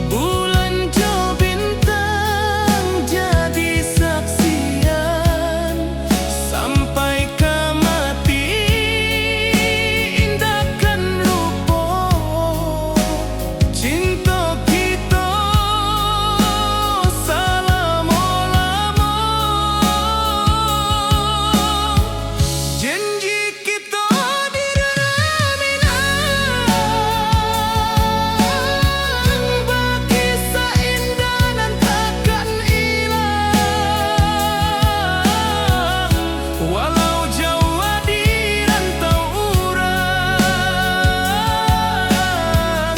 bulan jo bintang jadi saksian. Sampai ke mati indahkan lupa cinta kita selama-lama. Janji kita di ranah Minang, baki seindah nan takkan hilang. Walau jauh di rantau urang,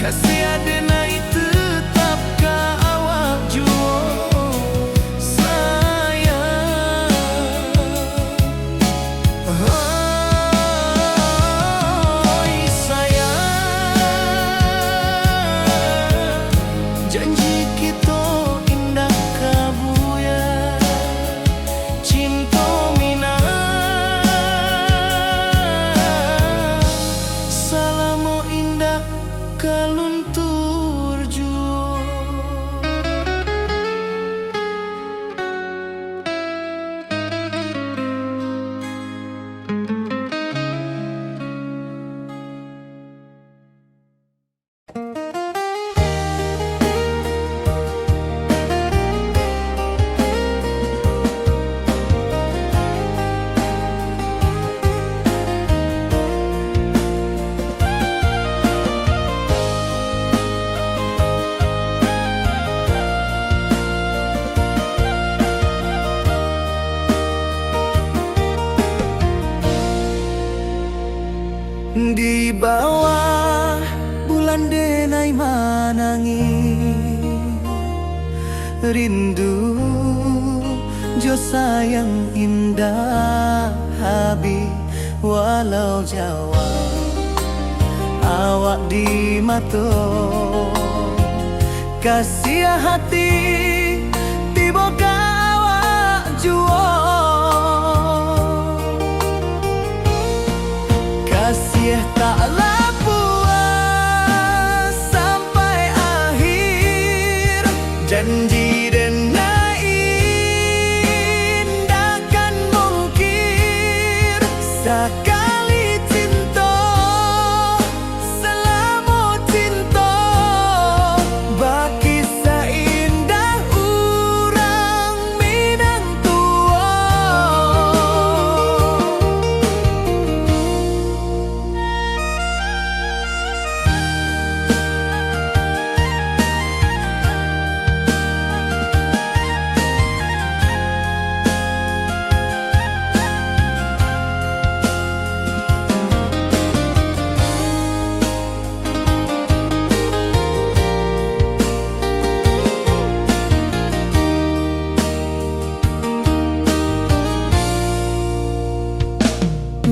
kasih adenai tetap ka awak juo sayang. Oi sayang, janji kita indah kabuya. Cinta Minang, salamo indah kaluntur juo. Di bawah bulan denai manangi, rindu jo sayang indah habi. Walau jawa awak di mato, kasih hati tiba ka awak juo. Kasih taklah puas sampai akhir. Janji denai indahkan mungkir. Sekali cinta selama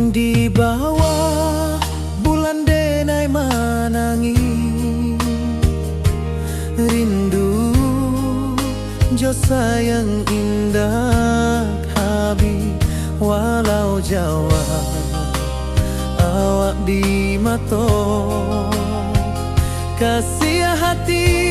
Di bawah bulan denai manangi, rindu jo sayang indah habi, walau Jawa awak di mato kasih hati